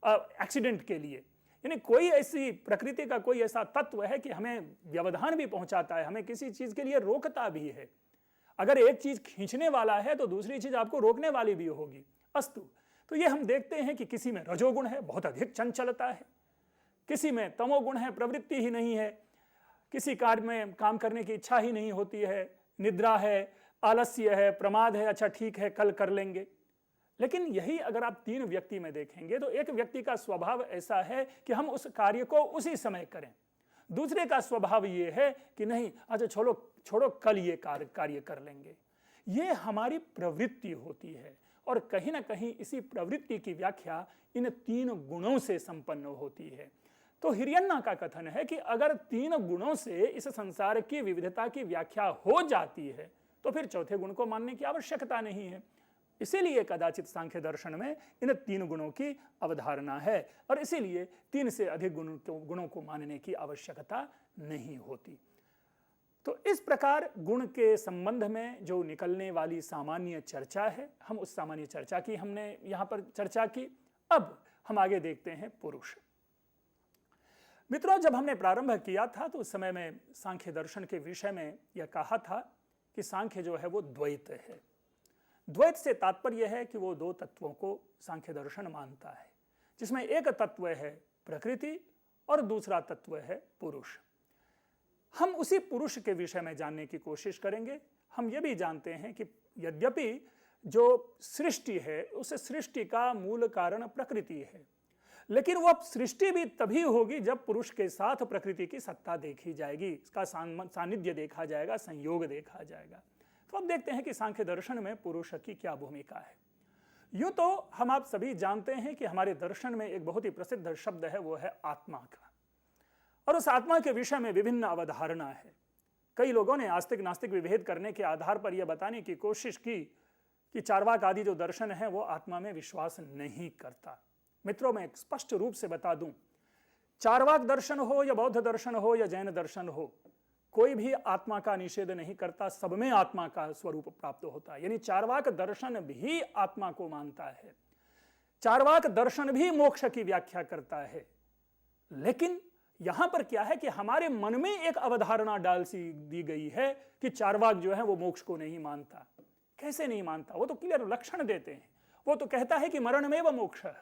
एक्सीडेंट के लिए, यानी कोई ऐसी प्रकृति का कोई ऐसा तत्व है कि हमें व्यवधान भी पहुंचाता है, हमें किसी चीज के लिए रोकता भी है। अगर एक चीज खींचने वाला है तो दूसरी चीज आपको रोकने वाली भी होगी। अस्तु, तो ये हम देखते हैं कि किसी में रजोगुण है, बहुत अधिक चंचलता है, किसी में तमोगुण है, प्रवृत्ति ही नहीं है, किसी कार्य में काम करने की इच्छा ही नहीं होती है, निद्रा है, आलस्य है, प्रमाद है, अच्छा ठीक है कल कर लेंगे। लेकिन यही अगर आप 3 व्यक्ति में देखेंगे तो एक व्यक्ति का स्वभाव ऐसा है कि हम उस कार्य को उसी समय करें, दूसरे का स्वभाव ये है कि नहीं, अच्छा छोड़ो कल ये कार्य कर लेंगे। ये हमारी प्रवृत्ति होती है और कहीं ना कहीं इसी प्रवृत्ति की व्याख्या इन 3 गुणों से संपन्न होती है। तो हिरियन्ना का कथन है कि अगर 3 गुणों से इस संसार की विविधता की व्याख्या हो जाती है तो फिर चौथे गुण को मानने की आवश्यकता नहीं है। इसीलिए कदाचित सांख्य दर्शन में इन 3 गुणों की अवधारणा है और इसीलिए 3 से अधिक गुणों को मानने की आवश्यकता नहीं होती। तो इस प्रकार गुण के संबंध में जो निकलने वाली सामान्य चर्चा है, हम उस सामान्य चर्चा की हमने यहां पर चर्चा की। अब हम आगे देखते हैं पुरुष। मित्रों, जब हमने प्रारंभ किया था तो उस समय में सांख्य दर्शन के विषय में यह कहा था कि सांख्य जो है वो द्वैत है। द्वैत से तात्पर्य है कि वो 2 तत्वों को सांख्य दर्शन मानता है, जिसमें एक तत्व है प्रकृति और दूसरा तत्व है पुरुष। हम उसी पुरुष के विषय में जानने की कोशिश करेंगे। हम ये भी जानते हैं कि यद्यपि जो सृष्टि है उस सृष्टि का मूल कारण प्रकृति है, लेकिन वह सृष्टि भी तभी होगी जब पुरुष के साथ प्रकृति की सत्ता देखी जाएगी, इसका सानिध्य देखा जाएगा, संयोग देखा जाएगा। तो अब देखते हैं कि सांख्य दर्शन में पुरुष की क्या भूमिका है। यूं तो हम आप सभी जानते हैं कि हमारे दर्शन में एक बहुत ही प्रसिद्ध शब्द है, वो है आत्मा का, और उस आत्मा के विषय में विभिन्न अवधारणा है। कई लोगों ने आस्तिक नास्तिक विभेद करने के आधार पर यह बताने की कोशिश की कि चार्वाक आदि जो दर्शन है वो आत्मा में विश्वास नहीं करता। मित्रों, मैं स्पष्ट रूप से बता दूं, चार्वाक दर्शन हो या बौद्ध दर्शन हो या जैन दर्शन हो, कोई भी आत्मा का निषेध नहीं करता, सब में आत्मा का स्वरूप प्राप्त होता है। यानी चार्वाक दर्शन भी आत्मा को मानता है, चार्वाक दर्शन भी मोक्ष की व्याख्या करता है। लेकिन यहां पर क्या है कि हमारे मन में एक अवधारणा डाल सी दी गई है कि चार्वाक जो है वो मोक्ष को नहीं मानता। कैसे नहीं मानता? वो तो क्लियर लक्षण देते हैं। वो तो कहता है कि मरण में वह मोक्ष है,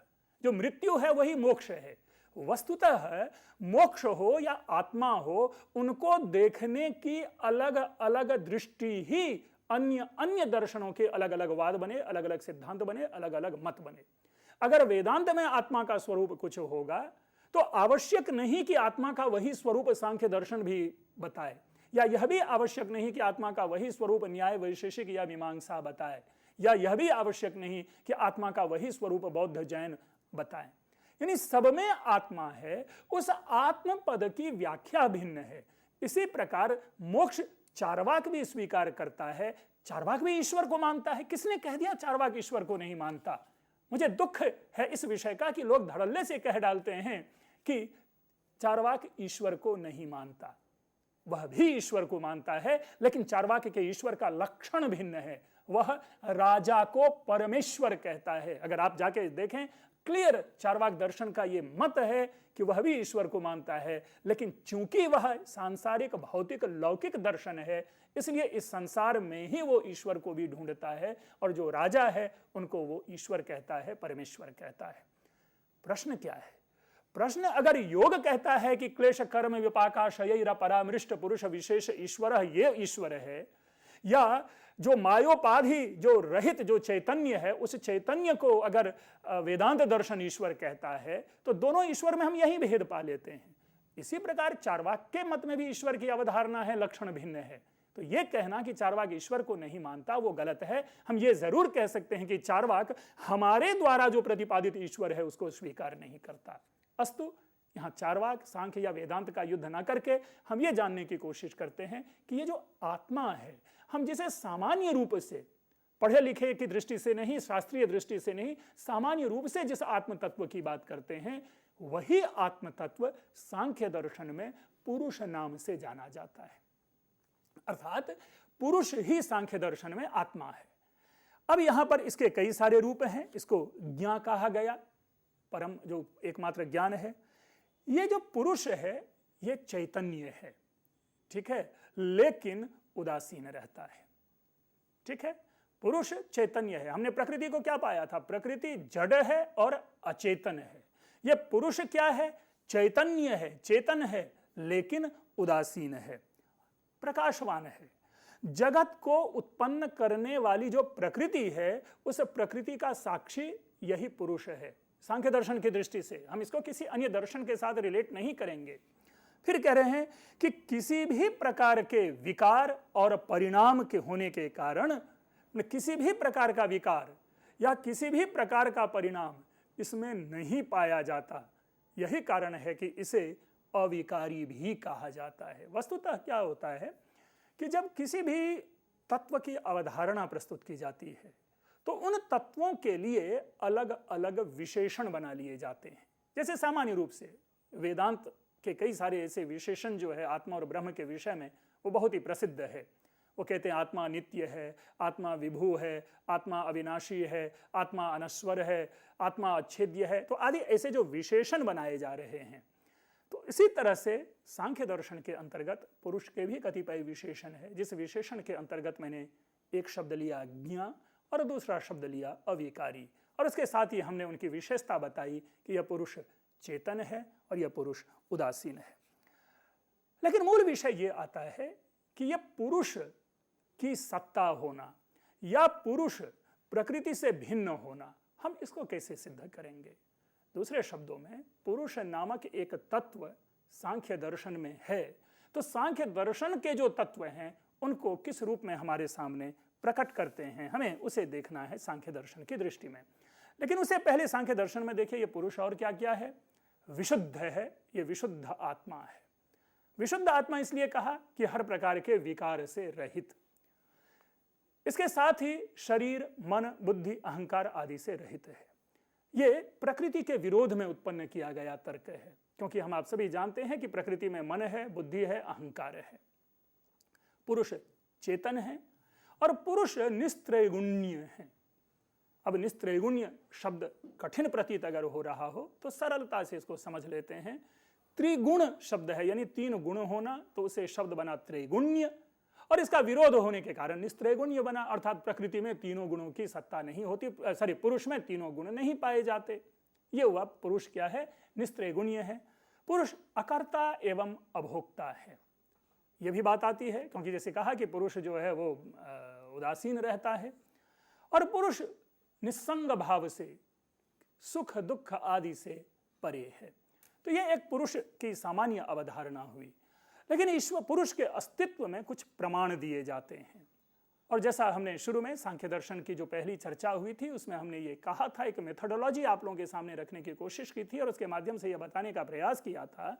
जो मृत्यु है वही मोक्ष है। वस्तुतः मोक्ष हो या आत्मा हो, उनको देखने की अलग अलग दृष्टि ही अन्य दर्शनों के अलग अलग वाद बने, अलग अलग सिद्धांत बने, अलग अलग मत बने। अगर वेदांत में आत्मा का स्वरूप कुछ होगा तो आवश्यक नहीं कि आत्मा का वही स्वरूप सांख्य दर्शन भी बताए, या यह भी आवश्यक नहीं कि आत्मा का वही स्वरूप न्याय वैशेषिक या मीमांसा बताए, या यह भी आवश्यक नहीं कि आत्मा का वही स्वरूप बौद्ध जैन बताएं। यानी सब में आत्मा है, उस आत्म पद की व्याख्या भिन्न है। इसी प्रकार मोक्ष चार्वाक भी स्वीकार करता है, चार्वाक भी ईश्वर को मानता है। किसने कह दिया चार्वाक ईश्वर को नहीं मानता? मुझे दुख है इस विषय का कि लोग धड़ल्ले से कह डालते हैं कि चार्वाक ईश्वर को नहीं मानता। वह भी ईश्वर को मानता है, लेकिन चार्वाक के ईश्वर का लक्षण भिन्न है। वह राजा को परमेश्वर कहता है। अगर आप जाके देखें, क्लियर चार्वाक दर्शन का यह मत है कि वह भी ईश्वर को मानता है, लेकिन चूंकि वह सांसारिक भौतिक लौकिक दर्शन है, इसलिए इस संसार में ही वो ईश्वर को भी ढूंढता है, और जो राजा है उनको वो ईश्वर कहता है, परमेश्वर कहता है। प्रश्न क्या है? प्रश्न, अगर योग कहता है कि क्लेश कर्म विपाकाशयैर परामृष्ट पुरुष विशेष ईश्वर ये ईश्वर है, या जो मायोपाधि जो रहित जो चैतन्य है, उस चैतन्य को अगर वेदांत दर्शन ईश्वर कहता है, तो दोनों ईश्वर में हम यही भेद पा लेते हैं। इसी प्रकार चार्वाक के मत में भी ईश्वर की अवधारणा है, लक्षण भिन्न है। तो यह कहना कि चार्वाक ईश्वर को नहीं मानता वो गलत है। हम ये जरूर कह सकते हैं कि चार्वाक हमारे द्वारा जो प्रतिपादित ईश्वर है उसको स्वीकार नहीं करता। अस्तु, यहां चार्वाक सांख्य या वेदांत का युद्ध ना करके हम ये जानने की कोशिश करते हैं कि ये जो आत्मा है, हम जिसे सामान्य रूप से, पढ़े लिखे की दृष्टि से नहीं, शास्त्रीय दृष्टि से नहीं, सामान्य रूप से जिस आत्म तत्व की बात करते हैं, वही आत्म तत्व सांख्य दर्शन में पुरुष नाम से जाना जाता है। अर्थात पुरुष ही सांख्य दर्शन में आत्मा है। अब यहां पर इसके कई सारे रूप हैं। इसको ज्ञा कहा गया, परम जो एकमात्र ज्ञान है। ये जो पुरुष है ये चैतन्य है, ठीक है, लेकिन उदासीन रहता है। ठीक है, पुरुष चैतन्य है। हमने प्रकृति को क्या पाया था? प्रकृति जड़ है और अचेतन है। ये पुरुष क्या है? चैतन्य है, चेतन है, लेकिन उदासीन है, प्रकाशवान है। जगत को उत्पन्न करने वाली जो प्रकृति है, उस प्रकृति का साक्षी यही पुरुष है। सांख्य दर्शन की दृष्टि से हम इसको किसी अन्य दर्शन के साथ रिलेट नहीं करेंगे। फिर कह रहे हैं कि किसी भी प्रकार के विकार और परिणाम के होने के कारण, किसी भी प्रकार का विकार या किसी भी प्रकार का परिणाम इसमें नहीं पाया जाता। यही कारण है कि इसे अविकारी भी कहा जाता है। वस्तुतः क्या होता है कि जब किसी भी तत्व की अवधारणा प्रस्तुत की जाती है, तो उन तत्वों के लिए अलग अलग विशेषण बना लिए जाते हैं। जैसे सामान्य रूप से वेदांत के कई सारे ऐसे विशेषण जो है आत्मा और ब्रह्म के विषय में, वो बहुत ही प्रसिद्ध है। वो कहते हैं आत्मा नित्य है, आत्मा विभु है, आत्मा अविनाशी है, आत्मा अनश्वर है, आत्मा अच्छेद्य है, तो आदि ऐसे जो विशेषण बनाए जा रहे हैं। तो इसी तरह से सांख्य दर्शन के अंतर्गत पुरुष के भी कतिपय विशेषण है, जिस विशेषण के अंतर्गत मैंने एक शब्द लिया ज्ञा और दूसरा शब्द लिया अविकारी, और उसके साथ ही हमने उनकी विशेषता बताई कि यह पुरुष चेतन है और यह पुरुष उदासीन है। लेकिन मूल विषय यह आता है कि यह पुरुष की सत्ता होना या पुरुष प्रकृति से भिन्न होना, हम इसको कैसे सिद्ध करेंगे? दूसरे शब्दों में, पुरुष नामक एक तत्व सांख्य दर्शन में है, तो सांख्य दर्शन के जो तत्व हैं उनको किस रूप में हमारे सामने प्रकट करते हैं, हमें उसे देखना है सांख्य दर्शन की दृष्टि में। लेकिन उससे पहले सांख्य दर्शन में देखिए, ये पुरुष और क्या क्या है? विशुद्ध है, ये विशुद्ध आत्मा है। विशुद्ध आत्मा इसलिए कहा कि हर प्रकार के विकार से रहित, इसके साथ ही शरीर, मन, बुद्धि, अहंकार आदि से रहित है। ये प्रकृति के विरोध में उत्पन्न किया गया तर्क है, क्योंकि हम आप सभी जानते हैं कि प्रकृति में मन है, बुद्धि है, अहंकार है। पुरुष चेतन है और पुरुष निस्त्रैगुण्य है। अब निस्त्रैगुण्य शब्द कठिन प्रतीत अगर हो रहा हो तो सरलता से इसको समझ लेते हैं। त्रिगुण शब्द है, यानी तीन गुण होना, तो उसे शब्द बना त्रैगुण्य, और इसका विरोध होने के कारण निस्त्रैगुण्य बना, अर्थात प्रकृति में तीनों गुणों की सत्ता नहीं होती, पुरुष में तीनों गुण नहीं पाए जाते। ये हुआ पुरुष क्या है? निस्त्रैगुण्य है। पुरुष अकर्ता एवं अभोक्ता है, यह भी बात आती है, क्योंकि जैसे कहा कि पुरुष जो है वो उदासीन रहता है, और पुरुष निस्संग भाव से, सुख दुख आदि से परे है। तो यह एक पुरुष की सामान्य अवधारणा हुई। लेकिन ईश्वर पुरुष के अस्तित्व में कुछ प्रमाण दिए जाते हैं। और जैसा हमने शुरू में सांख्य दर्शन की जो पहली चर्चा हुई थी उसमें हमने ये कहा था, एक मेथोडोलॉजी आप लोगों के सामने रखने की कोशिश की थी और उसके माध्यम से यह बताने का प्रयास किया था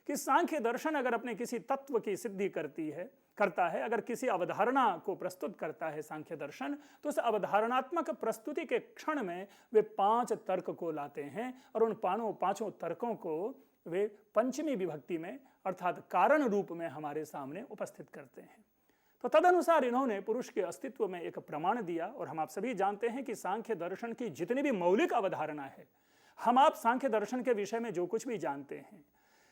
कि सांख्य दर्शन अगर अपने किसी तत्व की सिद्धि करता है, अगर किसी अवधारणा को प्रस्तुत करता है सांख्य दर्शन, तो उस अवधारणात्मक प्रस्तुति के क्षण में वे 5 तर्क को लाते हैं और उन पांचों तर्कों को वे पंचमी विभक्ति में अर्थात कारण रूप में हमारे सामने उपस्थित करते हैं। तो तदनुसार इन्होंने पुरुष के अस्तित्व में एक प्रमाण दिया और हम आप सभी जानते हैं कि सांख्य दर्शन की जितनी भी मौलिक अवधारणा है, हम आप सांख्य दर्शन के विषय में जो कुछ भी जानते हैं,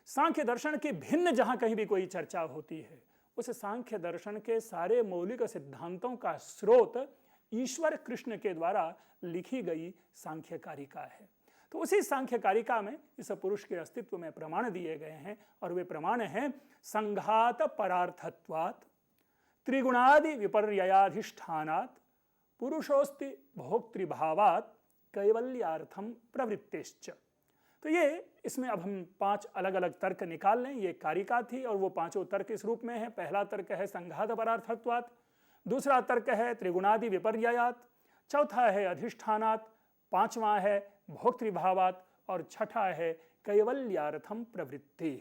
सांख्य दर्शन की भिन्न जहां कहीं भी कोई चर्चा होती है, उस सांख्य दर्शन के सारे मौलिक सिद्धांतों का स्रोत ईश्वर कृष्ण के द्वारा लिखी गई सांख्य कारिका है। तो उसी सांख्य कारिका में इस पुरुष के अस्तित्व में प्रमाण दिए गए हैं और वे प्रमाण हैं संघात परार्थत्वात्, त्रिगुणादि विपर्ययाधिष्ठानात्, पुरुषोस्ति भोक्तृभावात्, कैवल्यार्थम प्रवृत्तिश्च। तो ये इसमें अब हम 5 अलग अलग तर्क निकाल लें। ये कारिका थी और वो 5 तर्क इस रूप में है। पहला तर्क है संघात परार्थत्वात्, दूसरा तर्क है त्रिगुणादि विपर्ययात्, चौथा है अधिष्ठानात्, पांचवा है भोक्तृभावात् और छठा है कैवल्यार्थम प्रवृत्ति।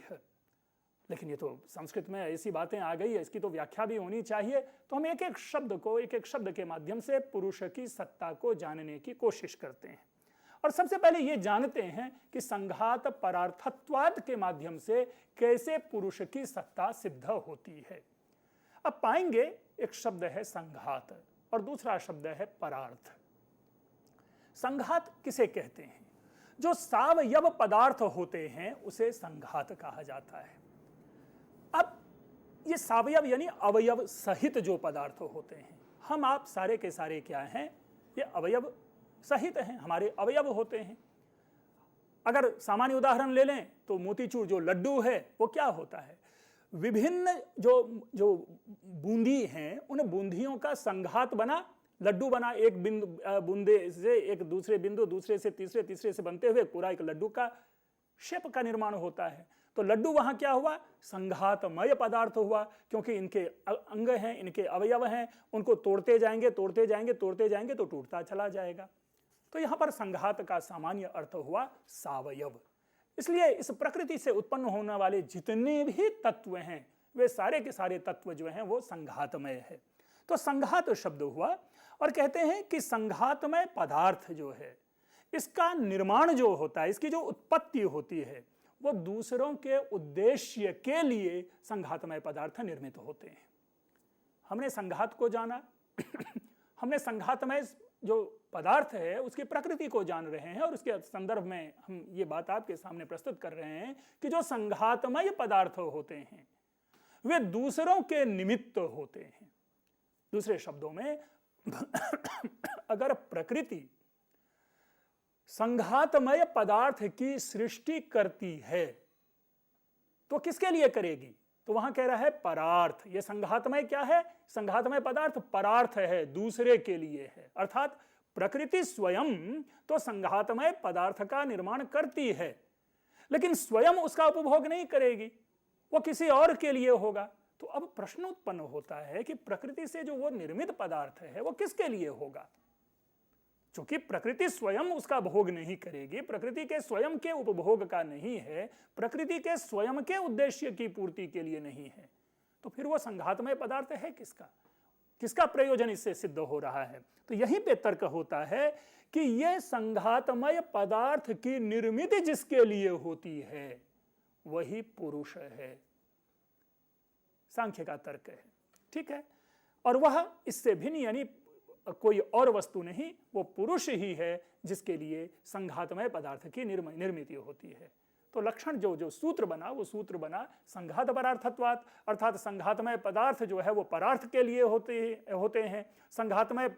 लेकिन ये तो संस्कृत में ऐसी बातें आ गई है, इसकी तो व्याख्या भी होनी चाहिए। तो हम एक एक शब्द के माध्यम से पुरुष की सत्ता को जानने की कोशिश करते हैं और सबसे पहले ये जानते हैं कि संघात परार्थत्वाद के माध्यम से कैसे पुरुष की सत्ता सिद्ध होती है। अब पाएंगे एक शब्द है संघात और दूसरा शब्द है परार्थ। संघात किसे कहते हैं? जो सावयव पदार्थ होते हैं उसे संघात कहा जाता है। अब ये सावयव यानी अवयव सहित जो पदार्थ होते हैं, हम आप सारे के सारे क्या हैं? ये अवयव सहित हैं, हमारे अवयव होते हैं। अगर सामान्य उदाहरण ले लें तो मोतीचूर जो लड्डू है वो क्या होता है? विभिन्न जो बूंदी हैं उन बूंदियों का संघात बना लड्डू बना। एक बूंदे से एक दूसरे बिंदु, दूसरे से तीसरे, तीसरे से बनते हुए पूरा एक लड्डू का शेप का निर्माण होता है। तो लड्डू वहां क्या हुआ? संघातमय पदार्थ हुआ, क्योंकि इनके अंग हैं, इनके अवयव हैं, उनको तोड़ते जाएंगे तो टूटता चला जाएगा। तो यहां पर संघात का सामान्य अर्थ हुआ सावयव। इसलिए इस प्रकृति से उत्पन्न होने वाले जितने भी तत्व हैं वे सारे के सारे तत्व जो हैं वो संघातमय है। तो संघात शब्द हुआ और कहते हैं कि संघातमय पदार्थ जो है इसका निर्माण जो होता है, इसकी जो उत्पत्ति होती है वो दूसरों के उद्देश्य के लिए संघातमय पदार्थ निर्मित होते हैं। हमने संघात को जाना हमने संघातमय जो पदार्थ है उसकी प्रकृति को जान रहे हैं और उसके संदर्भ में हम ये बात आपके सामने प्रस्तुत कर रहे हैं कि जो संघातमय पदार्थ होते हैं वे दूसरों के निमित्त होते हैं। दूसरे शब्दों में अगर प्रकृति संघातमय पदार्थ की सृष्टि करती है तो किसके लिए करेगी? तो वहां कह रहा है परार्थ। यह संघातमय क्या है? संघातमय पदार्थ परार्थ है, दूसरे के लिए है। अर्थात प्रकृति स्वयं तो संघातमय पदार्थ का निर्माण करती है लेकिन स्वयं उसका उपभोग नहीं करेगी, वो किसी और के लिए होगा। तो अब प्रश्न उत्पन्न होता है कि प्रकृति से जो वो निर्मित पदार्थ है वो किसके लिए होगा? चूंकि प्रकृति स्वयं उसका भोग नहीं करेगी, प्रकृति के स्वयं के उपभोग का नहीं है, प्रकृति के स्वयं के उद्देश्य की पूर्ति के लिए नहीं है, तो फिर वो संघातमय पदार्थ है किसका? किसका प्रयोजन इससे सिद्ध हो रहा है? तो यहीं पे तर्क होता है कि यह संघातमय पदार्थ की निर्मित जिसके लिए होती है वही पुरुष है। सांख्य का तर्क है, ठीक है। और वह इससे भिन्न यानी कोई और वस्तु नहीं, वो पुरुष ही है जिसके लिए संघातमय पदार्थ की निर्मित होती है। तो लक्षण जो सूत्र बना वो सूत्र बना संघात परार्थत्वात्, अर्थात संघातमय पदार्थ जो है वो परार्थ के लिए होते हैं। संघातमय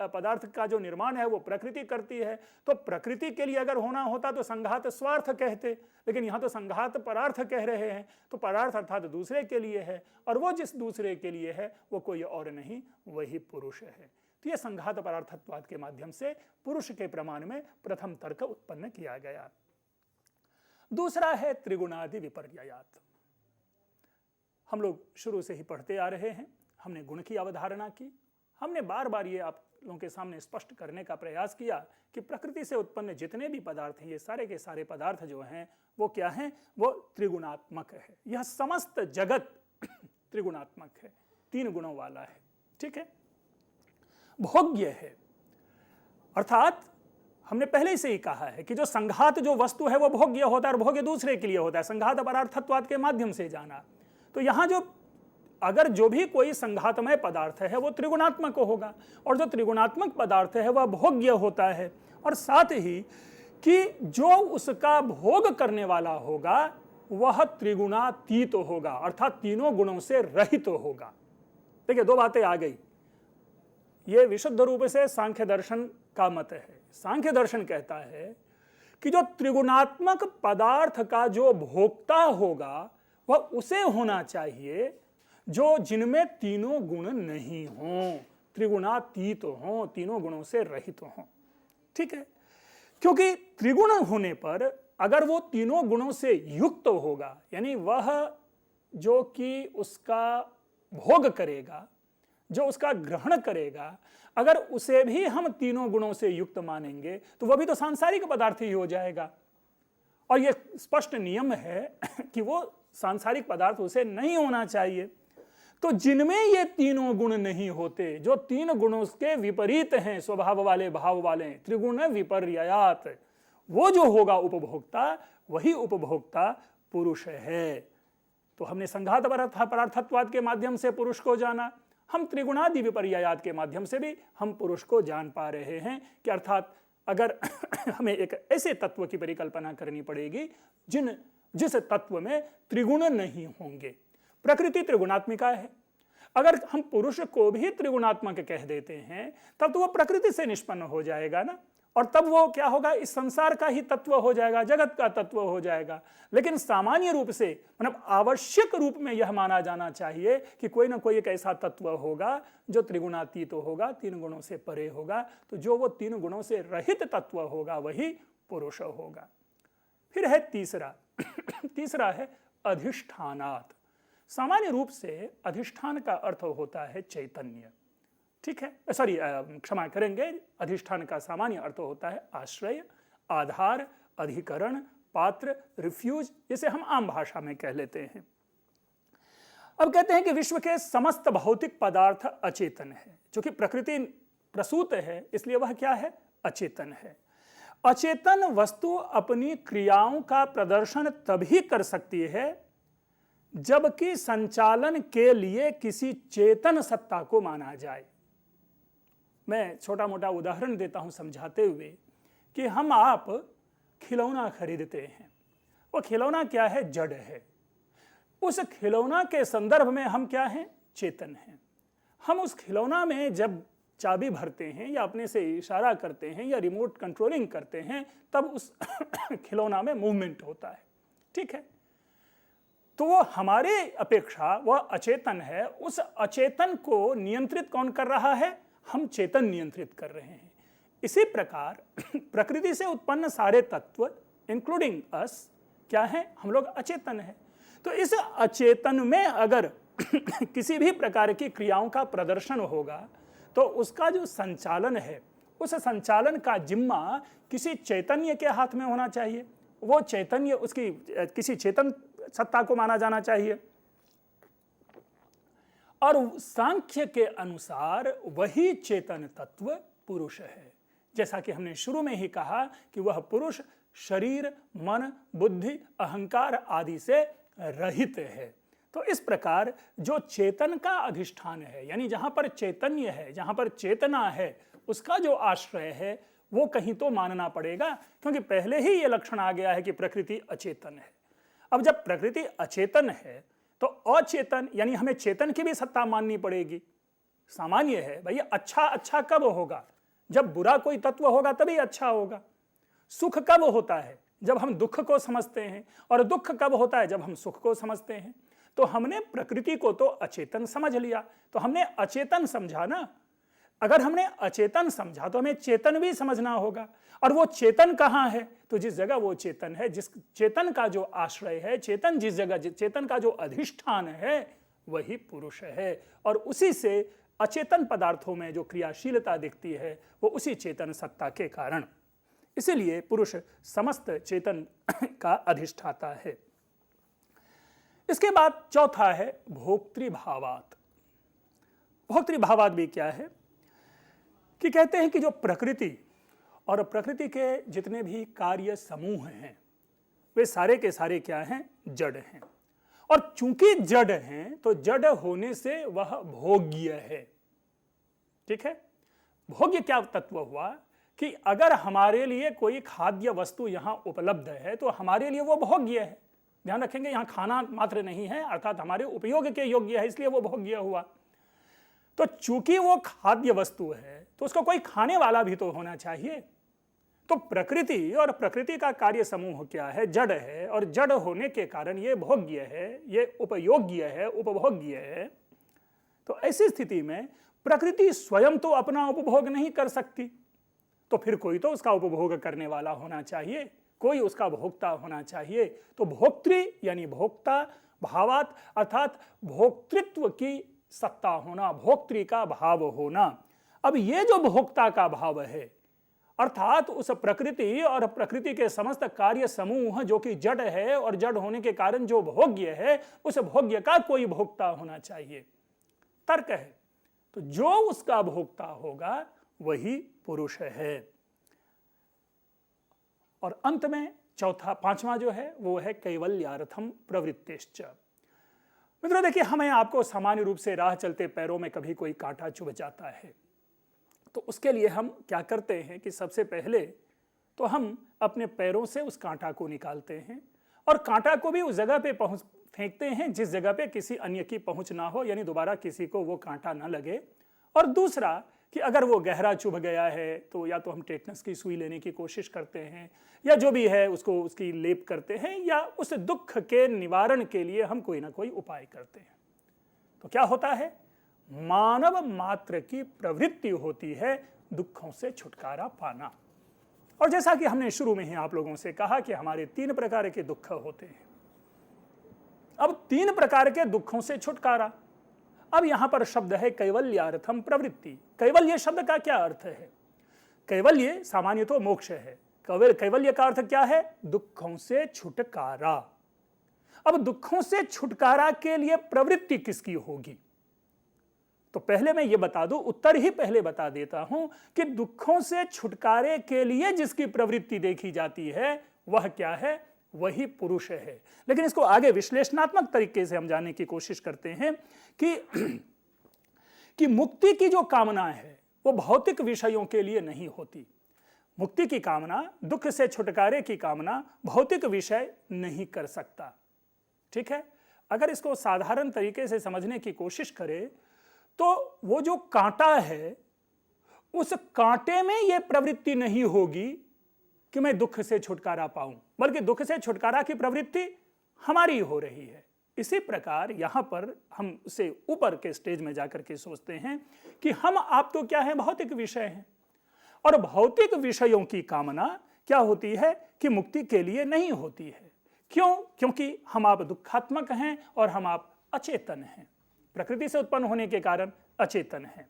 पदार्थ का जो निर्माण है वो प्रकृति करती है। तो प्रकृति के लिए अगर होना होता तो संघात स्वार्थ कहते, लेकिन यहाँ तो संघात परार्थ कह रहे हैं। तो परार्थ अर्थात दूसरे के लिए है और वो जिस दूसरे के लिए है वो कोई और नहीं, वही पुरुष है। तो यह संघात परार्थत्वाद के माध्यम से पुरुष के प्रमाण में प्रथम तर्क उत्पन्न किया गया। दूसरा है त्रिगुणादि विपर्ययात्। हम लोग शुरू से ही पढ़ते आ रहे हैं, हमने गुण की अवधारणा की, हमने बार बार ये आप लोगों के सामने स्पष्ट करने का प्रयास किया कि प्रकृति से उत्पन्न जितने भी पदार्थ हैं, ये सारे के सारे पदार्थ जो हैं वो क्या हैं, वो त्रिगुणात्मक है। यह समस्त जगत त्रिगुणात्मक है, 3 गुणों वाला है। ठीक है, भोग्य है, अर्थात हमने पहले से ही कहा है कि जो संघात जो वस्तु है वो भोग्य होता है और भोग्य दूसरे के लिए होता है, संघात परार्थत्वाद के माध्यम से जाना। तो यहां जो अगर जो भी कोई संघातमय पदार्थ है वो त्रिगुणात्मक होगा, और जो त्रिगुणात्मक पदार्थ है वह भोग्य होता है, और साथ ही कि जो उसका भोग करने वाला होगा वह त्रिगुणातीत होगा, अर्थात तीनों गुणों से रहित होगा। देखिए 2 बातें आ गई। यह विशुद्ध रूप से सांख्य दर्शन का मत है। सांख्य दर्शन कहता है कि जो त्रिगुणात्मक पदार्थ का जो भोक्ता होगा वह उसे होना चाहिए जो जिनमें तीनों गुण नहीं हों, त्रिगुणातीत हों, तीनों गुणों से रहित हों। ठीक है, क्योंकि त्रिगुण होने पर अगर वो तीनों गुणों से युक्त होगा, यानी वह जो कि उसका भोग करेगा, जो उसका ग्रहण करेगा, अगर उसे भी हम तीनों गुणों से युक्त मानेंगे तो वह भी तो सांसारिक पदार्थ ही हो जाएगा। और यह स्पष्ट नियम है कि वो सांसारिक पदार्थ उसे नहीं होना चाहिए। तो जिनमें ये तीनों गुण नहीं होते, जो 3 गुणों के विपरीत हैं, स्वभाव वाले, भाव वाले, त्रिगुण विपर्ययात, वो जो होगा उपभोक्ता, वही उपभोक्ता पुरुष है। तो हमने संघात परार्थत्वाद के माध्यम से पुरुष को जाना, हम त्रिगुणादि विपर्ययात के माध्यम से भी हम पुरुष को जान पा रहे हैं कि अर्थात अगर हमें एक ऐसे तत्व की परिकल्पना करनी पड़ेगी जिस तत्व में त्रिगुण नहीं होंगे। प्रकृति त्रिगुणात्मिका है, अगर हम पुरुष को भी त्रिगुणात्मक कह देते हैं तब तो वह प्रकृति से निष्पन्न हो जाएगा ना, और तब वो क्या होगा, इस संसार का ही तत्व हो जाएगा, जगत का तत्व हो जाएगा। लेकिन सामान्य रूप से, मतलब आवश्यक रूप में यह माना जाना चाहिए कि कोई ना कोई एक ऐसा तत्व होगा जो त्रिगुणातीत होगा, 3 गुणों से परे होगा। तो जो वो 3 गुणों से रहित तत्व होगा वही पुरुष होगा। फिर है तीसरा तीसरा है अधिष्ठानात्। सामान्य रूप से अधिष्ठान का अर्थ होता है चैतन्य। ठीक है, सॉरी क्षमा करेंगे, अधिष्ठान का सामान्य अर्थ होता है आश्रय, आधार, अधिकरण, पात्र, रिफ्यूज, जिसे हम आम भाषा में कह लेते हैं। अब कहते हैं कि विश्व के समस्त भौतिक पदार्थ अचेतन है, क्योंकि प्रकृति प्रसूत है इसलिए वह क्या है, अचेतन है। अचेतन वस्तु अपनी क्रियाओं का प्रदर्शन तभी कर सकती है जबकि संचालन के लिए किसी चेतन सत्ता को माना जाए। मैं छोटा मोटा उदाहरण देता हूं समझाते हुए कि हम आप खिलौना खरीदते हैं, वो खिलौना क्या है, जड़ है। उस खिलौना के संदर्भ में हम क्या हैं, चेतन हैं। हम उस खिलौना में जब चाबी भरते हैं या अपने से इशारा करते हैं या रिमोट कंट्रोलिंग करते हैं तब उस खिलौना में मूवमेंट होता है। ठीक है, तो वो हमारे अपेक्षा वह अचेतन है। उस अचेतन को नियंत्रित कौन कर रहा है, हम चेतन नियंत्रित कर रहे हैं। इसी प्रकार प्रकृति से उत्पन्न सारे तत्व इंक्लूडिंग अस क्या है, हम लोग अचेतन है। तो इस अचेतन में अगर किसी भी प्रकार की क्रियाओं का प्रदर्शन होगा तो उसका जो संचालन है, उस संचालन का जिम्मा किसी चैतन्य के हाथ में होना चाहिए। वो चैतन्य उसकी किसी चेतन सत्ता को माना जाना चाहिए। और सांख्य के अनुसार वही चेतन तत्व पुरुष है। जैसा कि हमने शुरू में ही कहा कि वह पुरुष शरीर, मन, बुद्धि, अहंकार आदि से रहित है। तो इस प्रकार जो चेतन का अधिष्ठान है, यानी जहां पर चैतन्य है, जहां पर चेतना है, उसका जो आश्रय है वो कहीं तो मानना पड़ेगा, क्योंकि पहले ही ये लक्षण आ गया है कि प्रकृति अचेतन है। अब जब प्रकृति अचेतन है तो अचेतन यानी हमें चेतन की भी सत्ता माननी पड़ेगी। सामान्य है भाई, अच्छा कब होगा, जब बुरा कोई तत्व होगा तभी अच्छा होगा। सुख कब होता है, जब हम दुख को समझते हैं, और दुख कब होता है, जब हम सुख को समझते हैं। तो हमने प्रकृति को तो अचेतन समझ लिया, तो हमने अचेतन समझा ना। अगर हमने अचेतन समझा तो हमें चेतन भी समझना होगा। और वो चेतन कहाँ है, तो जिस जगह वो चेतन है, जिस चेतन का जो आश्रय है, चेतन जिस जगह, चेतन का जो अधिष्ठान है वही पुरुष है। और उसी से अचेतन पदार्थों में जो क्रियाशीलता दिखती है वो उसी चेतन सत्ता के कारण। इसीलिए पुरुष समस्त चेतन का अधिष्ठाता है। इसके बाद चौथा है भोक्तृभावात्। भोक्तृभावात् भी क्या है कि कहते हैं कि जो प्रकृति और प्रकृति के जितने भी कार्य समूह हैं वे सारे के सारे क्या हैं, जड़ हैं। और चूंकि जड़ हैं तो जड़ होने से वह भोग्य है। ठीक है, भोग्य क्या तत्व हुआ कि अगर हमारे लिए कोई खाद्य वस्तु यहां उपलब्ध है तो हमारे लिए वो भोग्य है। ध्यान रखेंगे, यहां खाना मात्र नहीं है, अर्थात हमारे उपयोग के योग्य है, इसलिए वो भोग्य हुआ। तो चूंकि वो खाद्य वस्तु है तो उसको कोई खाने वाला भी तो होना चाहिए। तो प्रकृति और प्रकृति का कार्य समूह क्या है, जड़ है, और जड़ होने के कारण ये भोग्य है, ये उपयोग्य है, उपभोग्य है। तो ऐसी स्थिति में प्रकृति स्वयं तो अपना उपभोग नहीं कर सकती, तो फिर कोई तो उसका उपभोग करने वाला होना चाहिए, कोई उसका भोक्ता होना चाहिए। तो भोक्तृ यानी भोक्ता भावात अर्थात भोक्तृत्व की सत्ता होना, भोक्तृ का भाव होना। अब ये जो भोक्ता का भाव है अर्थात उस प्रकृति और प्रकृति के समस्त कार्य समूह जो कि जड़ है और जड़ होने के कारण जो भोग्य है, उस भोग्य का कोई भोक्ता होना चाहिए। तर्क है, तो जो उसका भोक्ता होगा वही पुरुष है। और अंत में पांचवा जो है वो है कैवल्यार्थम प्रवृत्तिश्च। मित्रों देखिए, हमें आपको सामान्य रूप से राह चलते पैरों में कभी कोई कांटा चुभ जाता है तो उसके लिए हम क्या करते हैं कि सबसे पहले तो हम अपने पैरों से उस कांटा को निकालते हैं और कांटा को भी उस जगह पे फेंकते हैं जिस जगह पे किसी अन्य की पहुंच ना हो, यानी दोबारा किसी को वो कांटा ना लगे। और दूसरा कि अगर वो गहरा चुभ गया है तो या तो हम टेटनस की सुई लेने की कोशिश करते हैं या जो भी है उसको उसकी लेप करते हैं या उस दुख के निवारण के लिए हम कोई ना कोई उपाय करते हैं। तो क्या होता है, मानव मात्र की प्रवृत्ति होती है दुखों से छुटकारा पाना। और जैसा कि हमने शुरू में ही आप लोगों से कहा कि हमारे 3 प्रकार के दुख होते हैं। अब 3 प्रकार के दुखों से छुटकारा, अब यहां पर शब्द है कैवल्यार्थम प्रवृत्ति। कैवल्य शब्द का क्या अर्थ है? कैवल्य सामान्य तो मोक्ष है। कैवल्य का अर्थ क्या है? दुखों से छुटकारा। अब दुखों से छुटकारा के लिए प्रवृत्ति किसकी होगी? तो पहले मैं ये बता दूं, उत्तर ही पहले बता देता हूं कि दुखों से छुटकारे के लिए जिसकी प्रवृत्ति देखी जाती है वह क्या है? वही पुरुष है। लेकिन इसको आगे विश्लेषणात्मक तरीके से हम जानने की कोशिश करते हैं कि मुक्ति की जो कामना है वो भौतिक विषयों के लिए नहीं होती। मुक्ति की कामना, दुख से छुटकारे की कामना भौतिक विषय नहीं कर सकता। ठीक है, अगर इसको साधारण तरीके से समझने की कोशिश करें तो वो जो कांटा है उस कांटे में यह प्रवृत्ति नहीं होगी कि मैं दुख से छुटकारा पाऊं, बल्कि दुख से छुटकारा की प्रवृत्ति हमारी हो रही है। इसी प्रकार यहां पर हम उसे ऊपर के स्टेज में जाकर के सोचते हैं कि हम आप तो क्या है, भौतिक विषय हैं, और भौतिक विषयों की कामना क्या होती है कि मुक्ति के लिए नहीं होती है। क्यों? क्योंकि हम आप दुखात्मक हैं और हम आप अचेतन हैं, प्रकृति से उत्पन्न होने के कारण अचेतन हैं।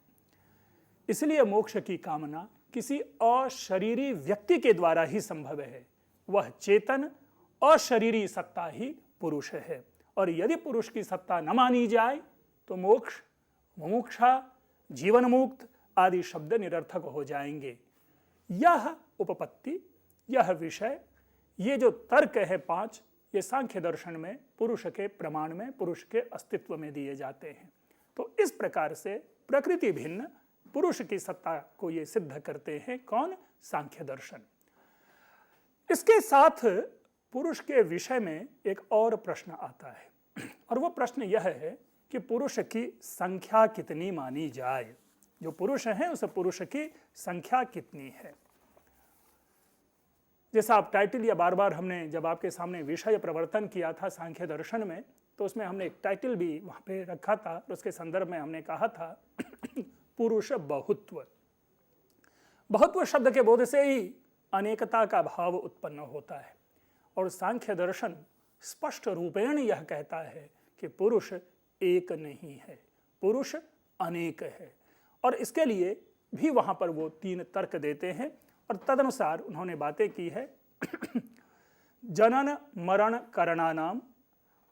इसलिए मोक्ष की कामना किसी अशरीरी व्यक्ति के द्वारा ही संभव है। वह चेतन अशरीरी सत्ता ही पुरुष है। और यदि पुरुष की सत्ता न मानी जाए तो मोक्ष, मुमुक्षा, जीवन मुक्त आदि शब्द निरर्थक हो जाएंगे। यह उपपत्ति, यह विषय, ये जो तर्क है 5, ये सांख्य दर्शन में पुरुष के प्रमाण में, पुरुष के अस्तित्व में दिए जाते हैं। तो इस प्रकार से प्रकृति भिन्न पुरुष की सत्ता को ये सिद्ध करते हैं। कौन? सांख्य दर्शन। इसके साथ पुरुष के विषय में एक और प्रश्न आता है, और वो प्रश्न यह है कि पुरुष की संख्या कितनी मानी जाए। जो पुरुष है उस पुरुष की संख्या कितनी है? जैसा आप टाइटल या बार बार हमने जब आपके सामने विषय प्रवर्तन किया था सांख्य दर्शन में, तो उसमें हमने एक टाइटल भी वहां पे रखा था और उसके संदर्भ में हमने कहा था पुरुष बहुत्व। बहुत्व शब्द के बोध से ही अनेकता का भाव उत्पन्न होता है, और सांख्य दर्शन स्पष्ट रूपेण यह कहता है कि पुरुष एक नहीं है, पुरुष अनेक है। और इसके लिए भी वहाँ पर वो 3 तर्क देते हैं और तदनुसार उन्होंने बातें की है। जनन मरण करणानाम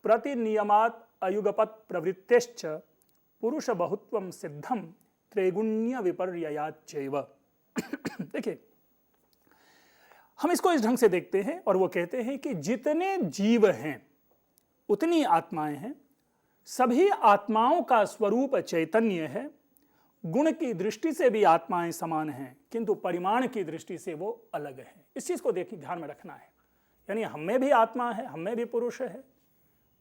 प्रतिनियमात अयुगपत प्रवृत्तेश्च पुरुष बहुत्वम सिद्धम त्रैगुण्य विपर्ययात चैव। देखिए, हम इसको इस ढंग से देखते हैं और वो कहते हैं कि जितने जीव हैं उतनी आत्माएं हैं, सभी आत्माओं का स्वरूप चैतन्य है। गुण की दृष्टि से भी आत्माएं समान हैं, किंतु परिमाण की दृष्टि से वो अलग हैं। इस चीज को देखिए, ध्यान में रखना है। यानी हम में भी आत्मा है, हम में भी पुरुष है,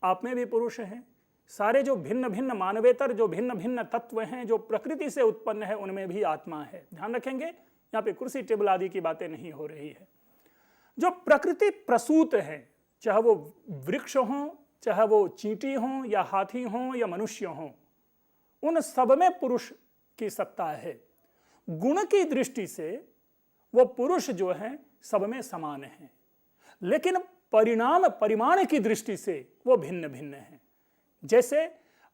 आप में भी पुरुष हैं। सारे जो भिन्न भिन्न मानवेतर जो भिन्न भिन्न तत्व हैं जो प्रकृति से उत्पन्न है, उनमें भी आत्मा है। ध्यान रखेंगे, यहाँ पे कुर्सी टेबल आदि की बातें नहीं हो रही है। जो प्रकृति प्रसूत है, चाहे वो वृक्ष हों, चाहे वो चींटी हों या हाथी हों या मनुष्य हों, उन सब में पुरुष की सत्ता है। गुण की दृष्टि से वो पुरुष जो है सब में समान है, लेकिन परिमाण की दृष्टि से वो भिन्न भिन्न है। जैसे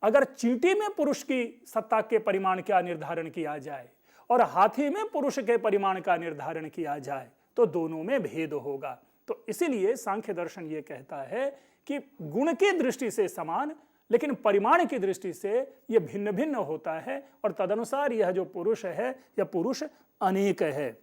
अगर चींटी में पुरुष की सत्ता के परिमाण का निर्धारण किया जाए और हाथी में पुरुष के परिमाण का निर्धारण किया जाए तो दोनों में भेद होगा। तो इसीलिए सांख्य दर्शन ये कहता है कि गुण की दृष्टि से समान, लेकिन परिमाण की दृष्टि से यह भिन्न भिन्न होता है और तदनुसार यह जो पुरुष है यह पुरुष अनेक है।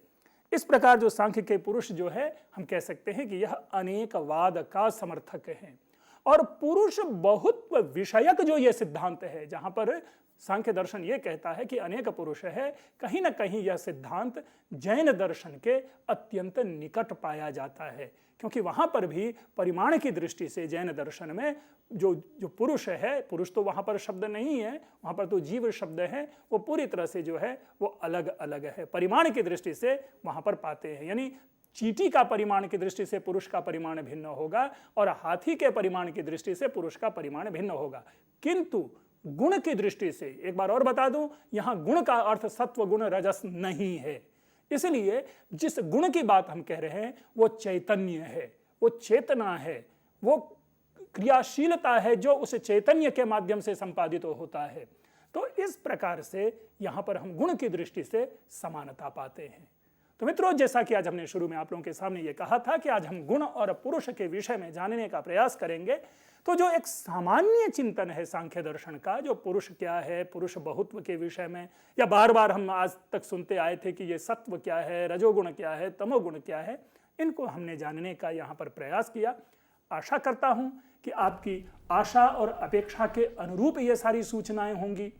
इस प्रकार जो सांख्य के पुरुष जो है, हम कह सकते हैं कि यह अनेकवाद का समर्थक है। और पुरुष बहुत्व विषयक जो यह सिद्धांत है, जहां पर सांख्य दर्शन यह कहता है कि अनेक पुरुष है, कहीं ना कहीं यह सिद्धांत जैन दर्शन के अत्यंत निकट पाया जाता है, क्योंकि वहां पर भी परिमाण की दृष्टि से जैन दर्शन में जो पुरुष है, पुरुष तो वहां पर शब्द नहीं है, वहां पर तो जीव शब्द है, वो पूरी तरह से जो है वो अलग अलग है। परिमाण की दृष्टि से वहां पर पाते हैं, यानी चींटी का परिमाण की दृष्टि से पुरुष का परिमाण भिन्न होगा और हाथी के परिमाण की दृष्टि से पुरुष का परिमाण भिन्न होगा। किंतु गुण की दृष्टि से एक बार और बता दूं, यहां गुण का अर्थ सत्व गुण रजस नहीं है। इसलिए जिस गुण की बात हम कह रहे हैं वो चैतन्य है, वो चेतना है, वो क्रियाशीलता है जो उस चैतन्य के माध्यम से संपादित होता है। तो इस प्रकार से यहां पर हम गुण की दृष्टि से समानता पाते हैं। तो मित्रों, जैसा कि आज हमने शुरू में आप लोगों के सामने ये कहा था कि आज हम गुण और पुरुष के विषय में जानने का प्रयास करेंगे, तो जो एक सामान्य चिंतन है सांख्य दर्शन का, जो पुरुष क्या है, पुरुष बहुत्व के विषय में, या बार बार हम आज तक सुनते आए थे कि ये सत्व क्या है, रजोगुण क्या है, तमोगुण क्या है, इनको हमने जानने का यहाँ पर प्रयास किया। आशा करता हूँ कि आपकी आशा और अपेक्षा के अनुरूप ये सारी सूचनाएं होंगी।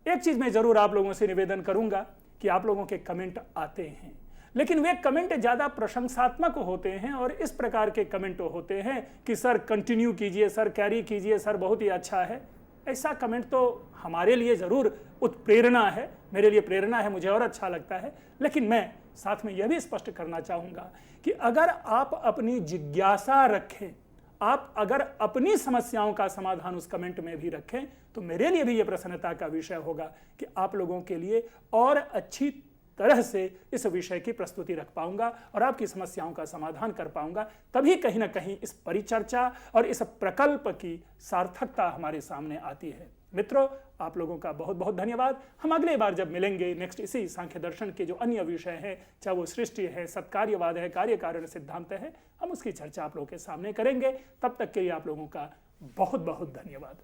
एक चीज मैं जरूर आप लोगों से निवेदन करूंगा कि आप लोगों के कमेंट आते हैं, लेकिन वे कमेंट ज्यादा प्रशंसात्मक होते हैं और इस प्रकार के कमेंट होते हैं कि सर कंटिन्यू कीजिए, सर कैरी कीजिए, सर बहुत ही अच्छा है। ऐसा कमेंट तो हमारे लिए जरूर उत्प्रेरणा है, मेरे लिए प्रेरणा है, मुझे और अच्छा लगता है। लेकिन मैं साथ में यह भी स्पष्ट करना चाहूंगा कि अगर आप अपनी जिज्ञासा रखें, आप अगर अपनी समस्याओं का समाधान उस कमेंट में भी रखें, तो मेरे लिए भी यह प्रसन्नता का विषय होगा कि आप लोगों के लिए और अच्छी तरह से इस विषय की प्रस्तुति रख पाऊंगा और आपकी समस्याओं का समाधान कर पाऊंगा। तभी कहीं ना कहीं इस परिचर्चा और इस प्रकल्प की सार्थकता हमारे सामने आती है। मित्रों, आप लोगों का बहुत बहुत धन्यवाद। हम अगले बार जब मिलेंगे नेक्स्ट इसी सांख्य दर्शन के जो अन्य विषय हैं, चाहे वो सृष्टि है, सत्कार्यवाद है, कार्य कारण सिद्धांत है, हम उसकी चर्चा आप लोगों के सामने करेंगे। तब तक के लिए आप लोगों का बहुत बहुत धन्यवाद।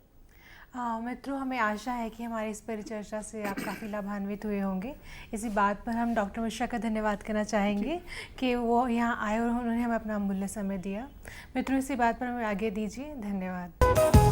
मित्रों, हमें आशा है कि हमारी इस परिचर्चा से आप काफ़ी लाभान्वित हुए होंगे। इसी बात पर हम डॉक्टर मिश्रा का धन्यवाद करना चाहेंगे कि वो यहाँ आए और उन्होंने हमें अपना अमूल्य समय दिया। मित्रों, इसी बात पर हमें आगे दीजिए। धन्यवाद।